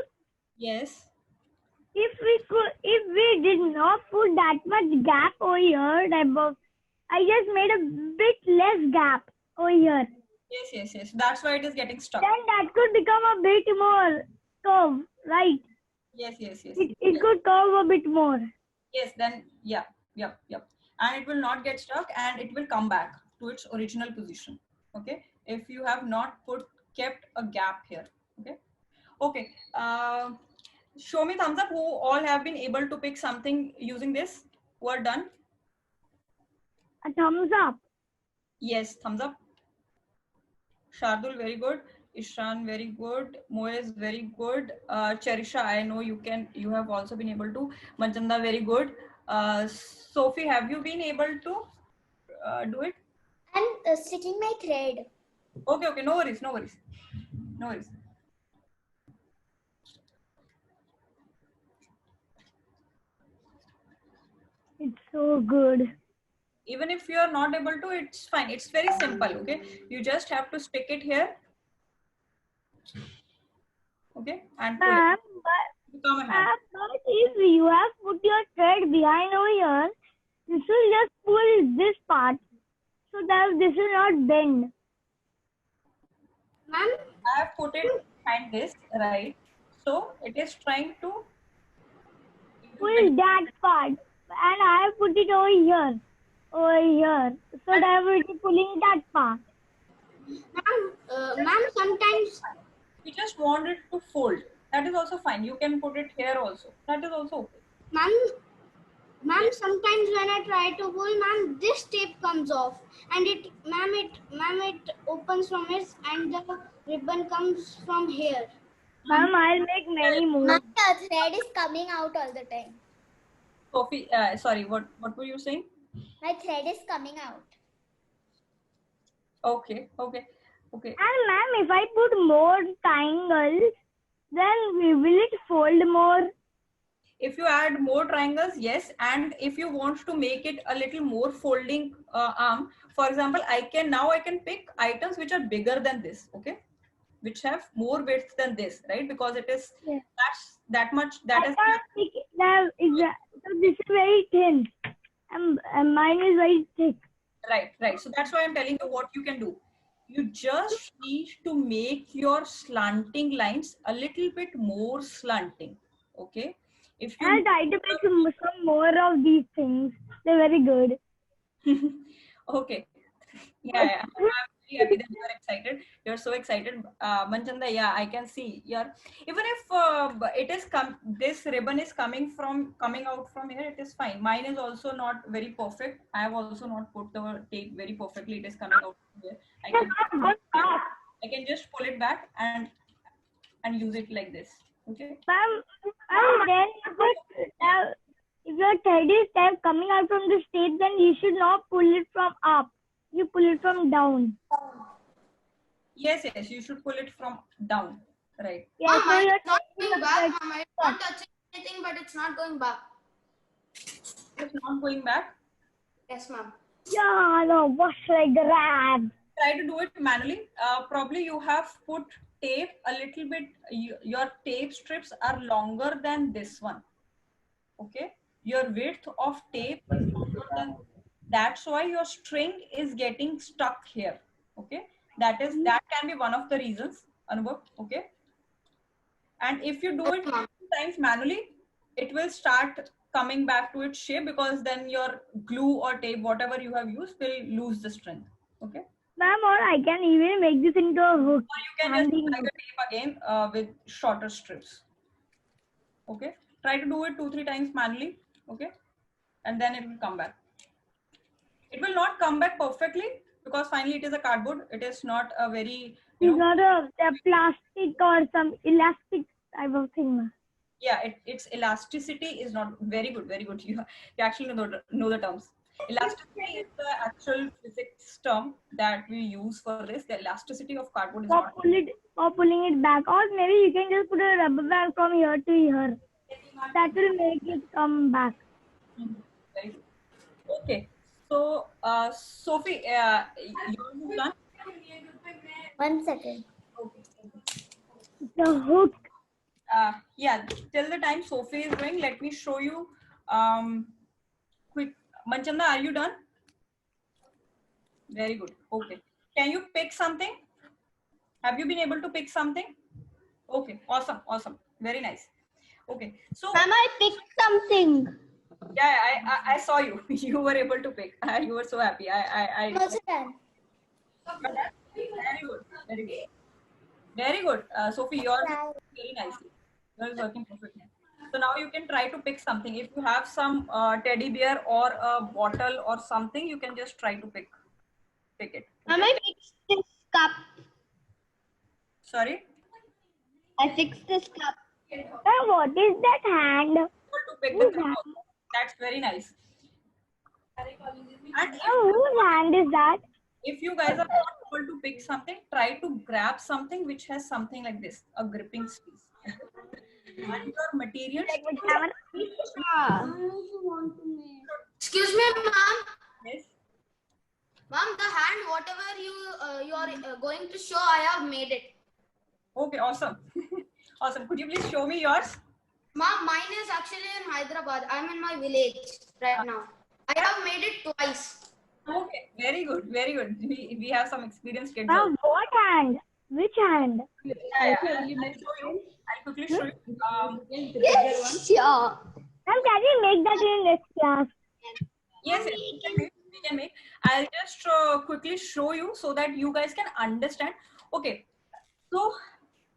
Yes. if we did not put that much gap over here, I just made a bit less gap over here. Yes. That's why it is getting stuck. Then that could become a bit more curve, right? Yes. It could curve a bit more. Yes, then, yeah. And it will not get stuck and it will come back to its original position. Okay. If you have not kept a gap here. Okay. Show me thumbs up who all have been able to pick something using this. Who are done? A thumbs up. Yes, thumbs up. Shardul, very good. Ishan, very good. Moez, very good. Cherisha, I know you have also been able to. Manjanda, very good. Sophie, have you been able to do it? I'm stitching my thread. Okay, no worries. It's so good. Even if you are not able to, it's fine. It's very simple, okay? You just have to stick it here. Okay, and pull Ma'am, it. Come ahead. but if you have put your thread behind over here, this will just pull this part so that this will not bend. Ma'am, I have put it behind this, right? So it is trying to Pull that part. And I have put it over here. Over here. So that I will be pulling that part. Ma'am, sometimes, we just want it to fold. That is also fine. You can put it here also. That is also okay. ma'am, sometimes when I try to pull, ma'am, this tape comes off, and it opens from it, and the ribbon comes from here. Ma'am, I'll make many more. My thread is coming out all the time. Sophie, sorry, what were you saying? My thread is coming out. Okay. And ma'am, if I put more triangles, then will it fold more? If you add more triangles, yes. And if you want to make it a little more folding arm, for example, I can pick items which are bigger than this, okay? Which have more width than this, right? Because it is that much. That I is can't pick that so this is very thin. And mine is very thick. right. So that's why I'm telling you what you can do. You just need to make your slanting lines a little bit more slanting, okay? If I'll you try to make some more of these things. They're very good. okay, yeah, I'm really happy that you are excited. You're so excited, Manchanda. Yeah, I can see. You're even if it is this ribbon is coming out from here. It is fine. Mine is also not very perfect. I have also not put the tape very perfectly. It is coming out from here. I can just pull it back and use it like this. Okay. Ma'am, and then if your thread is coming out from the state, then you should not pull it from up. You pull it from down. Yes, you should pull it from down. Right. Yeah, so Ma'am, your it's not thread going is back, like- ma'am. It's not touching anything, but it's not going back. It's not going back. Yes, ma'am. Yeah, no, what should I grab? Try to do it manually. Probably you have put tape a little bit. Your tape strips are longer than this one. Okay. Your width of tape is longer than. That's why your string is getting stuck here. Okay. That can be one of the reasons, Anubhav. Okay. And if you do it 2 times manually, it will start coming back to its shape, because then your glue or tape, whatever you have used, will lose the strength. Okay. Ma'am, or I can even make this into a hook. Or you can just apply the tape again with shorter strips. Okay. Try to do it 2-3 times manually. Okay. And then it will come back. It will not come back perfectly, because finally it is a cardboard. It is not a very, It's not a plastic or some elastic type of thing, ma'am. yeah, its elasticity is not very good. Very good. You actually know the terms. Elasticity is the actual physics term that we use for this. The elasticity of cardboard is not. Pulling it back, or maybe you can just put a rubber band from here to here. That will make it come back. Very good. Okay. So, Sophie, you're done. 1 second. The hook. Yeah, till the time Sophie is doing, let me show you quick. Manchanda, are you done? Very good. Okay. Can you pick something? Have you been able to pick something? Okay. Awesome. Very nice. Okay. So, Ma'am, I picked something. yeah, I saw you. You were able to pick. You were so happy. I'm also done. Very good. Sophie, you're very nicely. You're working perfectly. So now you can try to pick something. If you have some teddy bear or a bottle or something, you can just try to pick it. Ma'am, I fixed this cup. Sorry? I fixed this cup. What is that hand? To pick the cup. That's very nice. And Whose hand is that? if you guys are not able to pick something, try to grab something which has something like this, a gripping space. And your material. Excuse me, ma'am. Yes. Ma'am, the hand, whatever you are going to show, I have made it. Okay, awesome. Awesome. Could you please show me yours? Ma'am, mine is actually in Hyderabad. I'm in my village right now. I have made it twice. Okay, very good. We have some experienced kids. What hand? Which hand? I'll quickly show you. Sure. Ma'am, can we make that in next class? Yes, we can make. I'll just quickly show you so that you guys can understand. Okay, so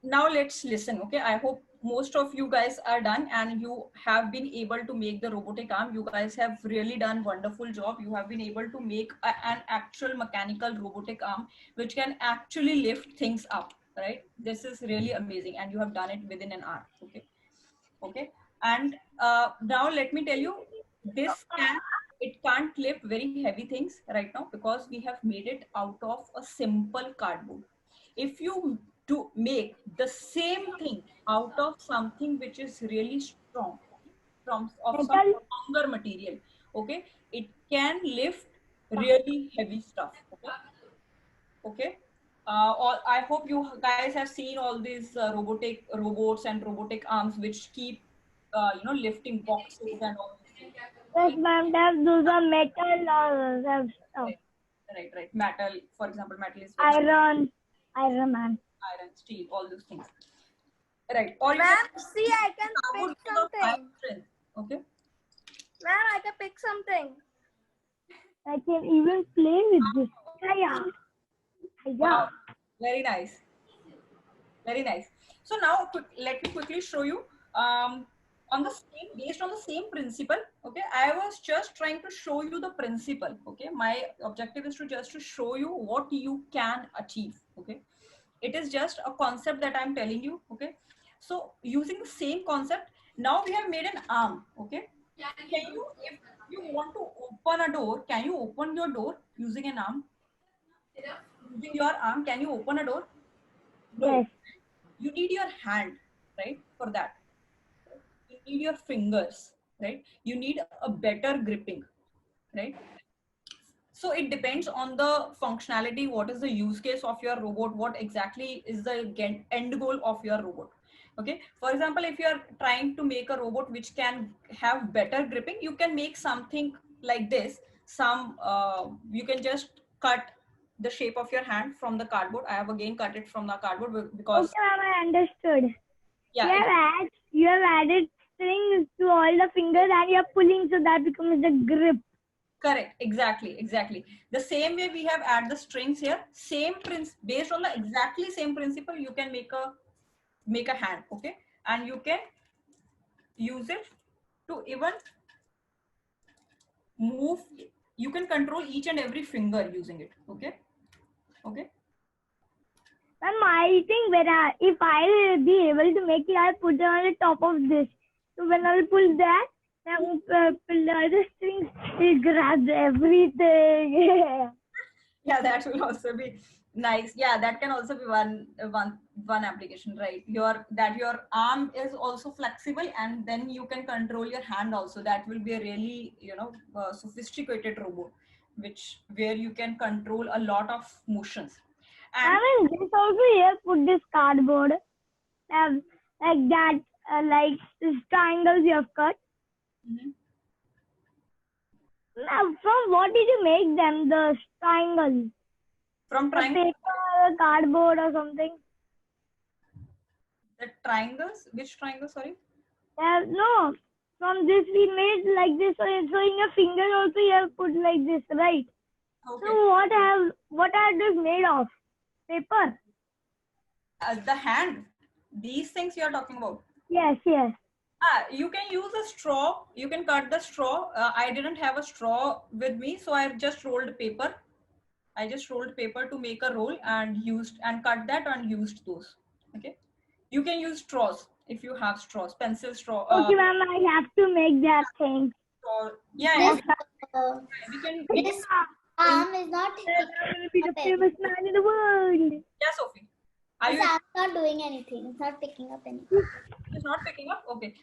now let's listen. Okay, I hope most of you guys are done and you have been able to make the robotic arm. You guys have really done wonderful job. You have been able to make an actual mechanical robotic arm which can actually lift things up, right? This is really amazing and you have done it within an hour. Okay, and now let me tell you, it can't lift very heavy things right now because we have made it out of a simple cardboard. If you do make the same thing out of something which is really strong, of some Metal. stronger material, okay, it can lift really heavy stuff. Okay. Or I hope you guys have seen all these robotic robots and robotic arms which keep lifting boxes and all these things. Yes, ma'am. Those are metal stuff. Right. Metal, for example, metal is Iron, man. iron, steel, all those things. Right. Or you Ma'am, can see, I can cardboard pick because of high something. strength. Okay. Ma'am, I can pick something. I can even play with this. Yeah. Wow. Very nice. Very nice. So now let me quickly show you based on the same principle. Okay, I was just trying to show you the principle. Okay, my objective is to show you what you can achieve. Okay, it is just a concept that I'm telling you. Okay, so using the same concept, now we have made an arm. Okay, can you, if you want to open a door, can you open your door using an arm? Using your arm, can you open a door? No. Yes. You need your hand, right? For that, you need your fingers, right? You need a better gripping, right? So it depends on the functionality. What is the use case of your robot? What exactly is the end goal of your robot? Okay, for example, if you are trying to make a robot which can have better gripping, you can make something like this. You can just cut the shape of your hand from the cardboard. I have again cut it from the cardboard because Okay, ma'am, I understood. yeah, You have added strings to all the fingers and you're pulling so that becomes the grip. correct, exactly. The same way we have add the strings here, based on the exactly same principle, you can make a hand, okay, and you can use it to even move. You can control each and every finger using it. Okay. Ma'am, I think if I'll be able to make it, I'll put it on the top of this. So when I'll pull that, pull the other strings, it grabs everything. Yeah, that will also be nice. Yeah, that can also be one application, right? Your arm is also flexible, and then you can control your hand also. That will be a really sophisticated robot, where you can control a lot of motions. And I mean, this also here, put this cardboard, like that, like this triangles you have cut. Mhm. Now, from what did you make them, the triangles? From Paper, cardboard or something? the triangles, which triangle? Sorry. No, from this we made like this. So in your finger also you have put like this, right? Okay. So what are these made of? Paper? The hand. These things you are talking about. Yes. You can use a straw. You can cut the straw. I didn't have a straw with me, so I just rolled paper. I just rolled paper to make a roll and cut that and used those. Okay. You can use straws if you have straws, pencil straw. Okay, ma'am, I have to make that thing. Yeah. This, We can. this arm is not I will be the famous man in the world. Yeah, Sophie. Are this you? arm not doing anything. It's not picking up anything. It's not picking up. Okay.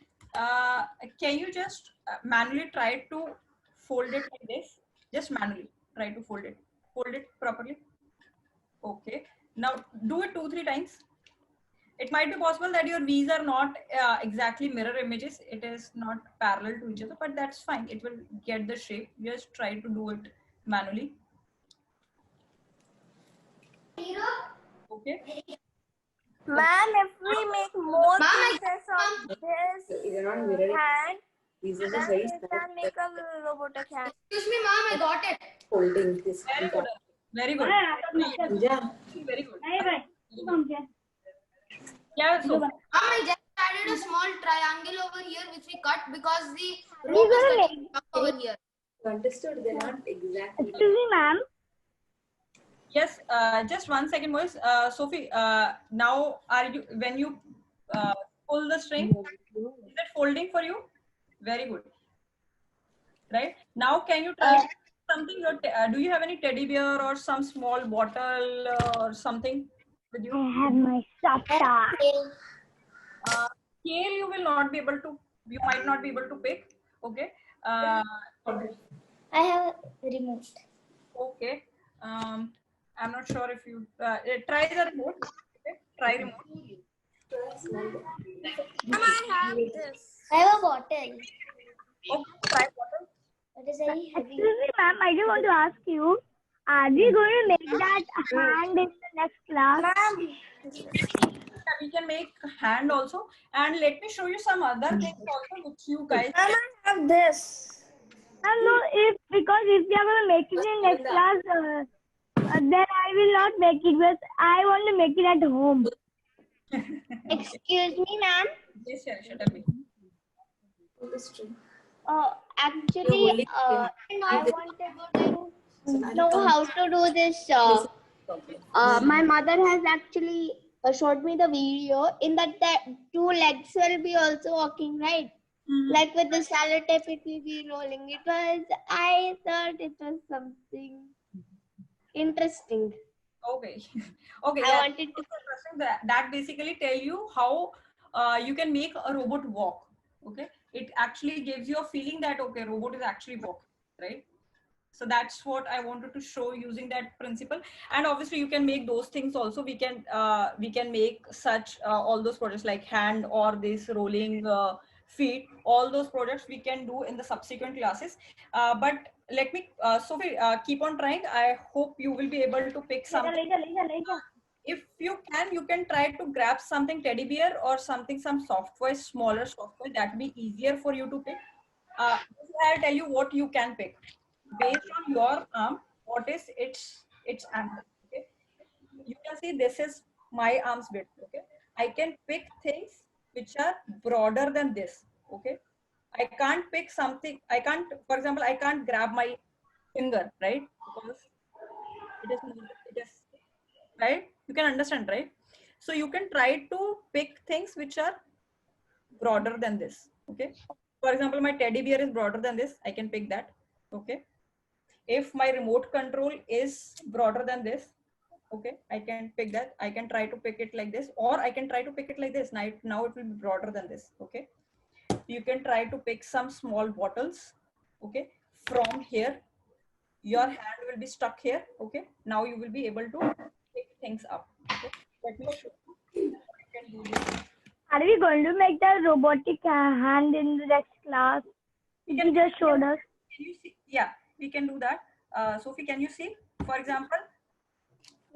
Can you just manually try to fold it like this? Just manually try to fold it. Fold it properly. Okay. Now do it 2-3 times. It might be possible that your V's are not exactly mirror images. It is not parallel to each other, but that's fine. It will get the shape. Just try to do it manually. Okay. Ma'am, if we make more pieces of this hand, then we can make a robotic hand. Excuse me, ma'am, I got it. Holding this. Very good. Very good. Yeah. Very good. Yeah. So Ma'am, I just added a small triangle over here which we cut because the We rope is will cutting up over here. Understood. They're not exactly. Excuse me, ma'am. yes. Just 1 second, boys. Sophie. Now, are you when you pull the string? Is it folding for you? Very good. Right now, can you try something? Do you have any teddy bear or some small bottle or something with you? I have my soft toy. Scale you will not be able to. You might not be able to pick. Okay. I have remote. Okay. I'm not sure if you try the remote. Okay. Try remote. Ma'am, I have this. I have a bottle. Okay. Try bottle. It is very heavy. Excuse me, ma'am. I just want to ask you, are we going to make that hand in the next class? Ma'am, Yeah, we can make hand also, and let me show you some other things also which you guys. ma'am, I have this. No, because if we are going to make it in next class, then I will not make it, but I want to make it at home. Excuse me, ma'am. Yes, yeah, tell me. Actually, I wanted to know how to do this. My mother has actually showed me the video in that the two legs will be also walking, right? Like with the sellotape, it will be rolling. I thought it was something interesting. Okay. Okay. I Yeah. wanted to. Interesting. That basically tell you how you can make a robot walk. Okay. It actually gives you a feeling that okay, robot is actually walking, right? So that's what I wanted to show using that principle. And obviously you can make those things also. We can make such all those projects like hand or this rolling feet. All those projects we can do in the subsequent classes. But let me, Sophie, keep on trying. I hope you will be able to pick something. If you can try to grab something teddy bear or something, some software, smaller software that will be easier for you to pick. I'll tell you what you can pick based on your arm. What is its angle? Okay, you can see this is my arm's width. Okay, I can pick things which are broader than this. Okay, I can't pick something. I can't, for example, I can't grab my finger, right? Because it is right. You can understand, right? So you can try to pick things which are broader than this. Okay. For example, my teddy bear is broader than this. I can pick that. Okay. If my remote control is broader than this, okay, I can pick that. I can try to pick it like this, or I can try to pick it like this. Now it will be broader than this. Okay. You can try to pick some small bottles. Okay. From here, your hand will be stuck here. Okay. Now you will be able to pick things up. Okay. Let me show you. You can do this. Are we going to make the robotic hand in the next class? You just showed us. Can you see? Yeah, we can do that. Sophie, can you see? For example,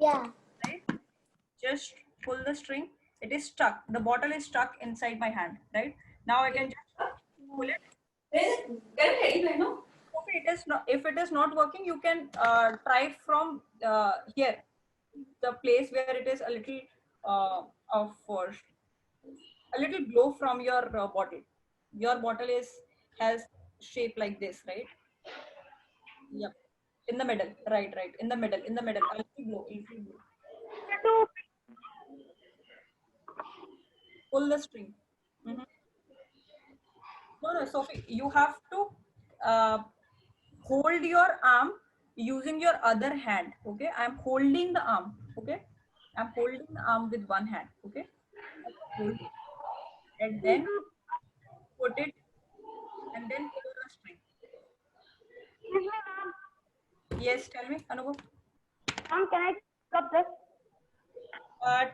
Yeah. right? Just pull the string. It is stuck. The bottle is stuck inside my hand, right? Now I can just pull it. Sophie, it is not. If it is not working, you can try from here, the place where it is a little a little blow from your bottle. Your bottle has shape like this, right? Yep. In the middle, right. In the middle. A little blow. Pull the string. Mhm. No, Sophie, you have to hold your arm using your other hand. Okay, I'm holding the arm. Okay, I'm holding the arm with one hand. Okay, hold it. And then put it, and then pull the string. Yes, tell me, Anubhav. Mom, can I stop this?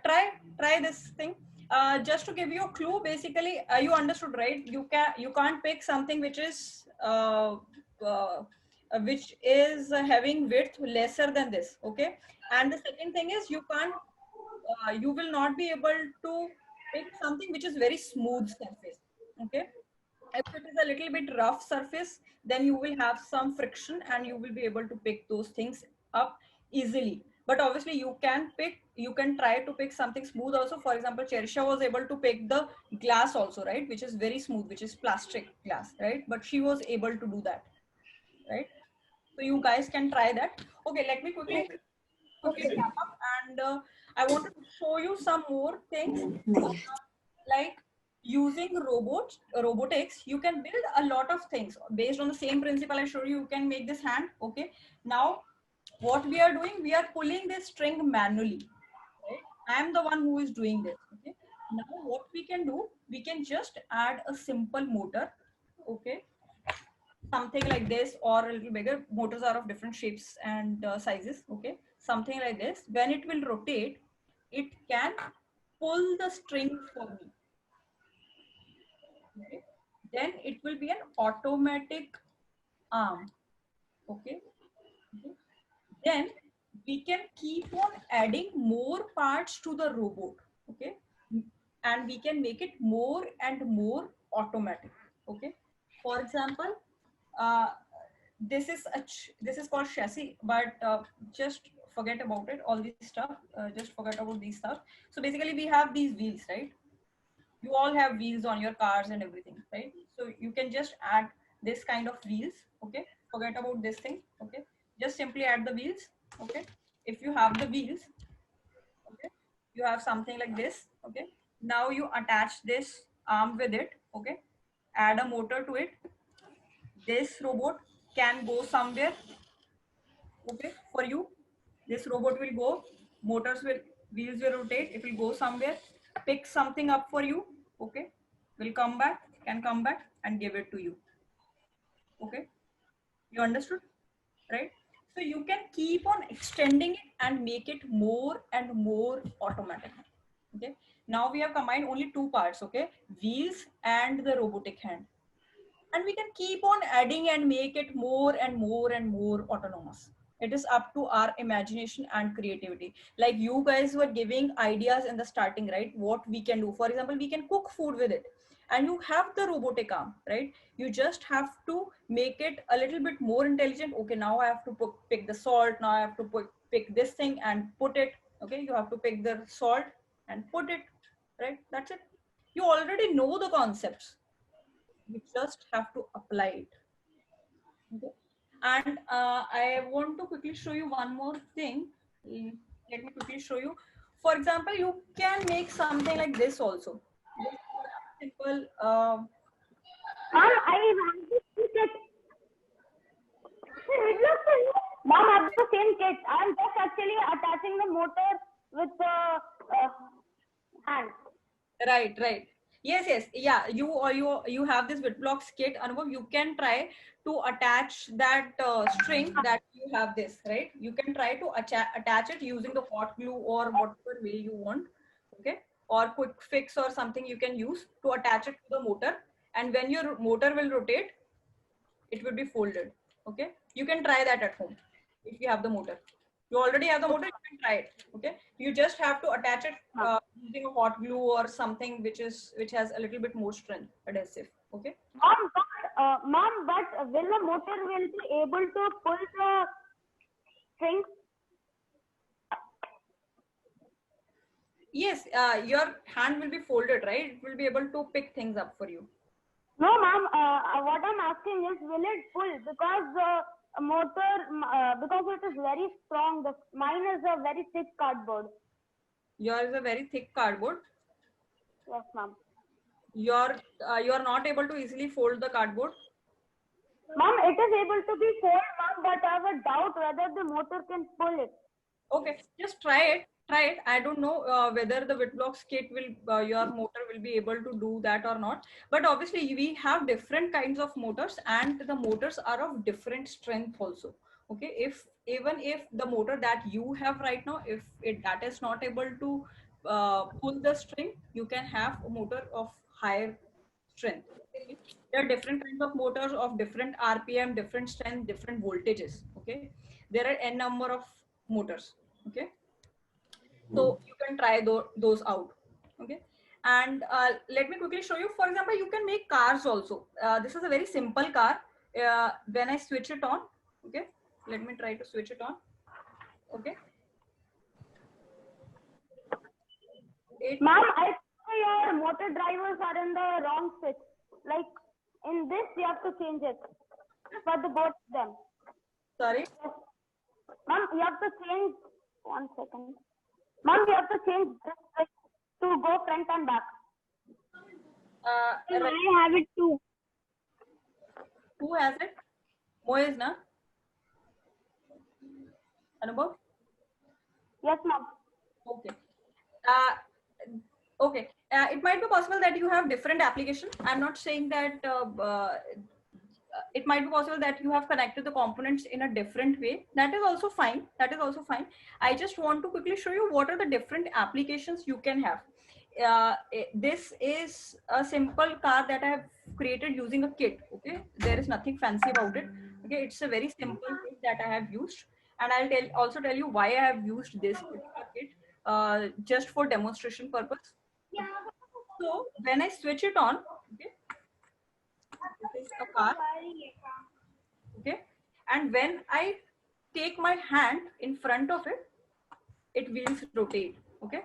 Try this thing. Just to give you a clue, basically, you understood, right? You can't pick something which is having width lesser than this. Okay, and the second thing is you can't you will not be able to pick something which is very smooth surface. Okay. If it is a little bit rough surface, then you will have some friction and you will be able to pick those things up easily. But obviously you can try to pick something smooth also. For example, Cherisha was able to pick the glass also, right? Which is very smooth, which is plastic glass, right? But she was able to do that, right? So you guys can try that. Okay, let me quickly wrap up, and I wanted to show you some more things. Like using robotics, you can build a lot of things based on the same principle I showed you. You can make this hand. Okay, now what we are doing, we are pulling this string manually, right? I am the one who is doing this. Okay, now what we can do, we can just add a simple motor. Okay, something like this or a little bigger. Motors are of different shapes and sizes. Okay, something like this. When it will rotate, it can pull the string for me. Okay. Then it will be an automatic arm. Okay. Okay. Then we can keep on adding more parts to the robot. Okay, and we can make it more and more automatic. Okay, for example, uh, this is called chassis, but just forget about it, all these stuff. Just forget about these stuff. So basically we have these wheels, right? You all have wheels on your cars and everything, right? So you can just add this kind of wheels. Okay, forget about this thing. Okay, just simply add the wheels. Okay, if you have the wheels, okay, you have something like this. Okay, now you attach this arm with it. Okay, add a motor to it. This robot can go somewhere. Okay, for you, this robot will go, wheels will rotate, it will go somewhere, pick something up for you. Okay, will come back, can come back and give it to you. Okay, you understood, right? So you can keep on extending it and make it more and more automatic. Okay, now we have combined only two parts. Okay, wheels and the robotic hand, and we can keep on adding and make it more and more and more autonomous. It is up to our imagination and creativity. Like you guys were giving ideas in the starting, right? What we can do, for example, we can cook food with it, and you have the robotic arm, right? You just have to make it a little bit more intelligent. Okay, now I have to pick the salt, now I have to pick this thing and put it. Okay, you have to pick the salt and put it, right? That's it. You already know the concepts, you just have to apply it. Okay. And I want to quickly show you one more thing. Let me quickly show you. For example, you can make something like this also. Simple. I want to see it. Mom, I have the same kit. I'm just actually attaching the motor with the hand. Right. Yes. Yeah, you have this BitBlocks kit, Anubhav. You can try to attach that string that you have this, right? You can try to attach it using the hot glue or whatever way you want. Okay, or quick fix or something you can use to attach it to the motor. And when your motor will rotate, it will be folded. Okay, you can try that at home if you have the motor. You already have the motor, you can try it. Okay, you just have to attach it using a hot glue or something which has a little bit more strength, adhesive. Okay, Mom, but will the motor will be able to pull the string? yes, your hand will be folded, right? It will be able to pick things up for you. No, ma'am. What I'm asking is, will it pull? Because the motor, because it is very strong. Mine is a very thick cardboard. Yours is a very thick cardboard. Yes, ma'am. You're not able to easily fold the cardboard. Ma'am, it is able to be folded, ma'am, but I have a doubt whether the motor can pull it. Okay, just try it. I don't know whether the BitBlocks kit will, your motor will be able to do that or not. But obviously we have different kinds of motors, and the motors are of different strength also. Okay, even if the motor that you have right now, if that is not able to pull the string, you can have a motor of higher strength. Okay? There are different kinds of motors of different RPM, different strength, different voltages. Okay, there are n number of motors. Okay, So you can try those out. Okay. And let me quickly show you. For example, you can make cars also. This is a very simple car. When I switch it on, okay, let me try to switch it on. Okay. Ma'am, I think your motor drivers are in the wrong switch. Like in this, you have to change it for the both of them. Sorry. Ma'am, you have to change. 1 second. Ma'am, you have to change this switch to go front and back. Right. I have it too. Who has it? Moez, na? Anubhav? Yes, ma'am. Okay. Okay. It might be possible that you have different application. I'm not saying that it might be possible that you have connected the components in a different way. That is also fine. That is also fine. I just want to quickly show you what are the different applications you can have. This is a simple car that I have created using a kit. Okay, there is nothing fancy about it. Okay, it's a very simple kit that I have used, and I'll also tell you why I have used this particular kit just for demonstration purpose. So when I switch it on, okay, this is a car. Okay, and when I take my hand in front of it, it wheels rotate. Okay,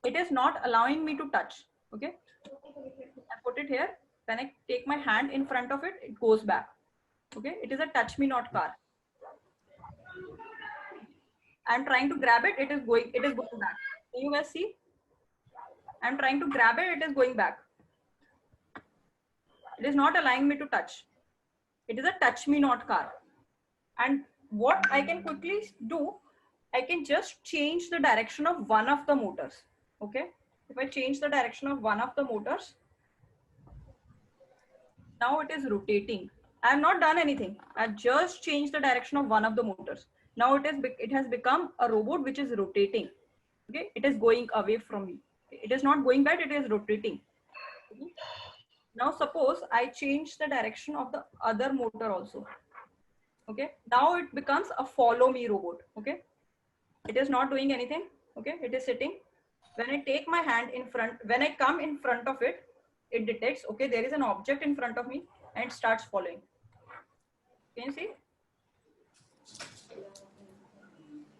it is not allowing me to touch. Okay, I put it here. When I take my hand in front of it, it goes back. Okay, it is a touch me not car. I'm trying to grab it, it is going back. Can you guys see? I'm trying to grab it, it is going back. It is not allowing me to touch. It is a touch me not car. And what I can quickly do, I can just change the direction of one of the motors. Okay, if I change the direction of one of the motors, now it is rotating. I have not done anything. I've just changed the direction of one of the motors. Now it has become a robot which is rotating. Okay, it is going away from me. It is not going back, it is rotating. Okay. Now suppose I change the direction of the other motor also. Okay, now it becomes a follow me robot. Okay, it is not doing anything. Okay, it is sitting. When I take my hand in front, when I come in front of it, it detects, okay, there is an object in front of me and it starts following. Can you see?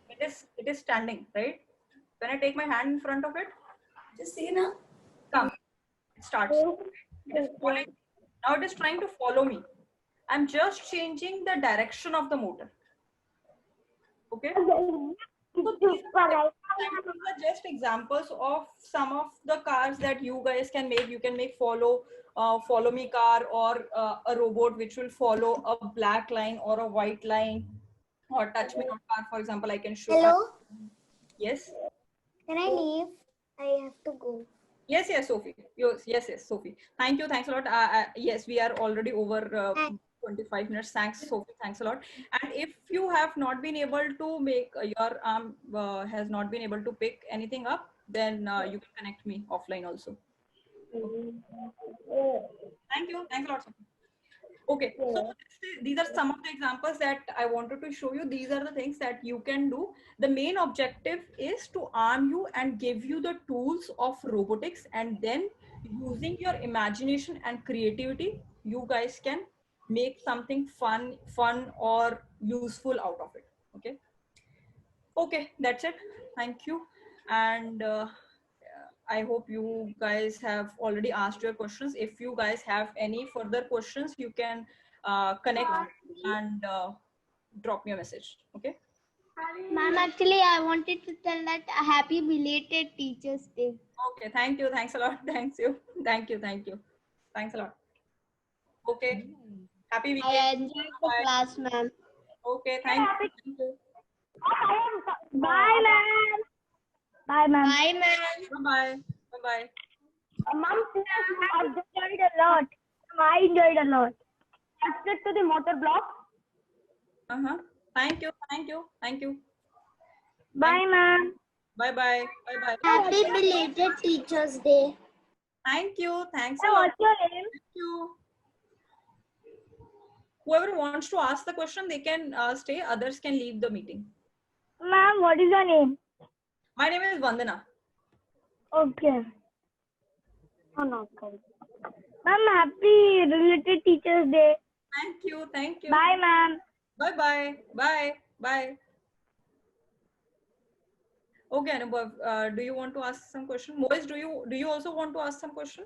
It is standing, right? When I take my hand in front of it, Just see now. come, it starts. It is following. Now it is trying to follow me. I'm just changing the direction of the motor. Okay. So these are just examples of some of the cars that you guys can make. You can make follow me car, or a robot which will follow a black line or a white line, or touch me not car, for example. I can show. Hello? Yes. Can I leave? I have to go. Yes, Sophie. Yes, Sophie. Thank you. Thanks a lot. Yes, we are already over 25 minutes. Thanks, Sophie. Thanks a lot. And if you have not been able to make your arm has not been able to pick anything up, then you can connect me offline also. Thank you. Thanks a lot, Sophie. Okay, so these are some of the examples that I wanted to show you. These are the things that you can do. The main objective is to arm you and give you the tools of robotics, and then using your imagination and creativity, you guys can make something fun or useful out of it. Okay. Okay, that's it. Thank you. And I hope you guys have already asked your questions. If you guys have any further questions, you can connect and drop me a message. Okay. Ma'am, actually, I wanted to tell that a happy belated Teachers' Day. Okay. Thank you. Thanks a lot. Thanks you. Thank you. Thank you. Thanks a lot. Okay. Happy weekend. I enjoyed the class, ma'am. Okay. Thank you. Bye, ma'am. Bye, ma'am. Bye, ma'am. Bye. Bye. Ma'am, I enjoyed a lot. I enjoyed a lot. Let's get to the motor block. Thank you. Thank you. Thank you. Bye, ma'am. Bye. Bye. Bye. Happy belated Teachers' Day. Thank you. Thanks a lot. What's your name? Thank you. Whoever wants to ask the question, they can stay. Others can leave the meeting. Ma'am, what is your name? My name is Vandana. Okay. Oh no, okay. Ma'am, happy related Teachers Day. Thank you. Thank you. Bye, ma'am. Bye bye. Bye. Bye. Okay, Anubhav, do you want to ask some question? Moez, do you also want to ask some question?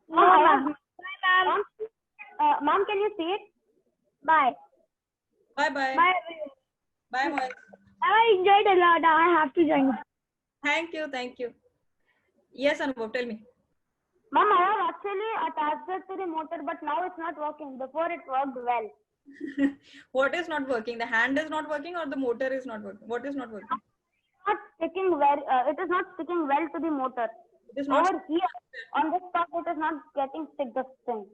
No, ma'am. Bye, ma'am. Ma'am, can you see it? Bye. Bye bye. Bye. Bye, Moez. I enjoyed a lot. I have to join. Thank you. Thank you. Yes, Anubhav, tell me. Ma'am, I have actually attached it to the motor, but now it's not working. Before it worked well. What is not working? The hand is not working or the motor is not working? What is not working? Not sticking well. It is not sticking well to the motor. It is not. Over here, on this top, it is not getting stick the thing.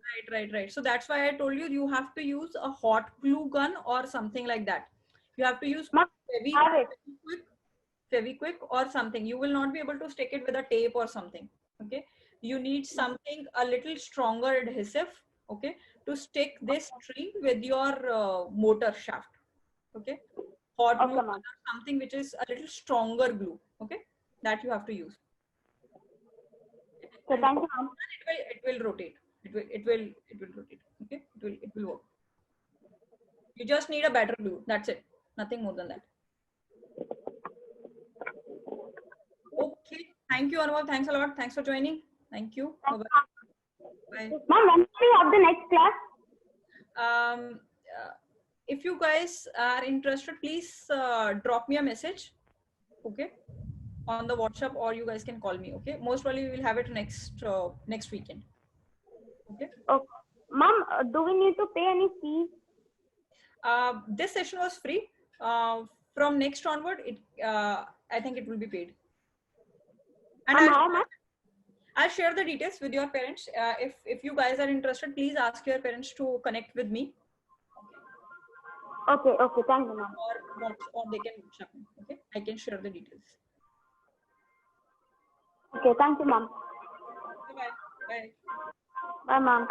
Right. So that's why I told you you have to use a hot glue gun or something like that. You have to use Fevikwik or something. You will not be able to stick it with a tape or something. Okay. You need something a little stronger adhesive. Okay. To stick this string with your motor shaft. Okay. Hot glue or something which is a little stronger glue. Okay. That you have to use. So thank you, ma'am. It will rotate. It will rotate. Okay. It will work. You just need a better glue. That's it. Nothing more than that. Okay. Thank you, Anubhav. Thanks a lot. Thanks for joining. Thank you. Bye-bye. Bye. Ma'am, when do we have the next class? If you guys are interested, please drop me a message. Okay. On the WhatsApp, or you guys can call me. Okay. Most probably we will have it next weekend. Okay. Okay. Ma'am, do we need to pay any fees? This session was free. From next onward, I think it will be paid. And I'll share the details with your parents. If you guys are interested, please ask your parents to connect with me. Okay. Thank you, ma'am. Or they can WhatsApp me. Okay. I can share the details. Okay. Thank you, ma'am. Bye. Bye. Bye, ma'am.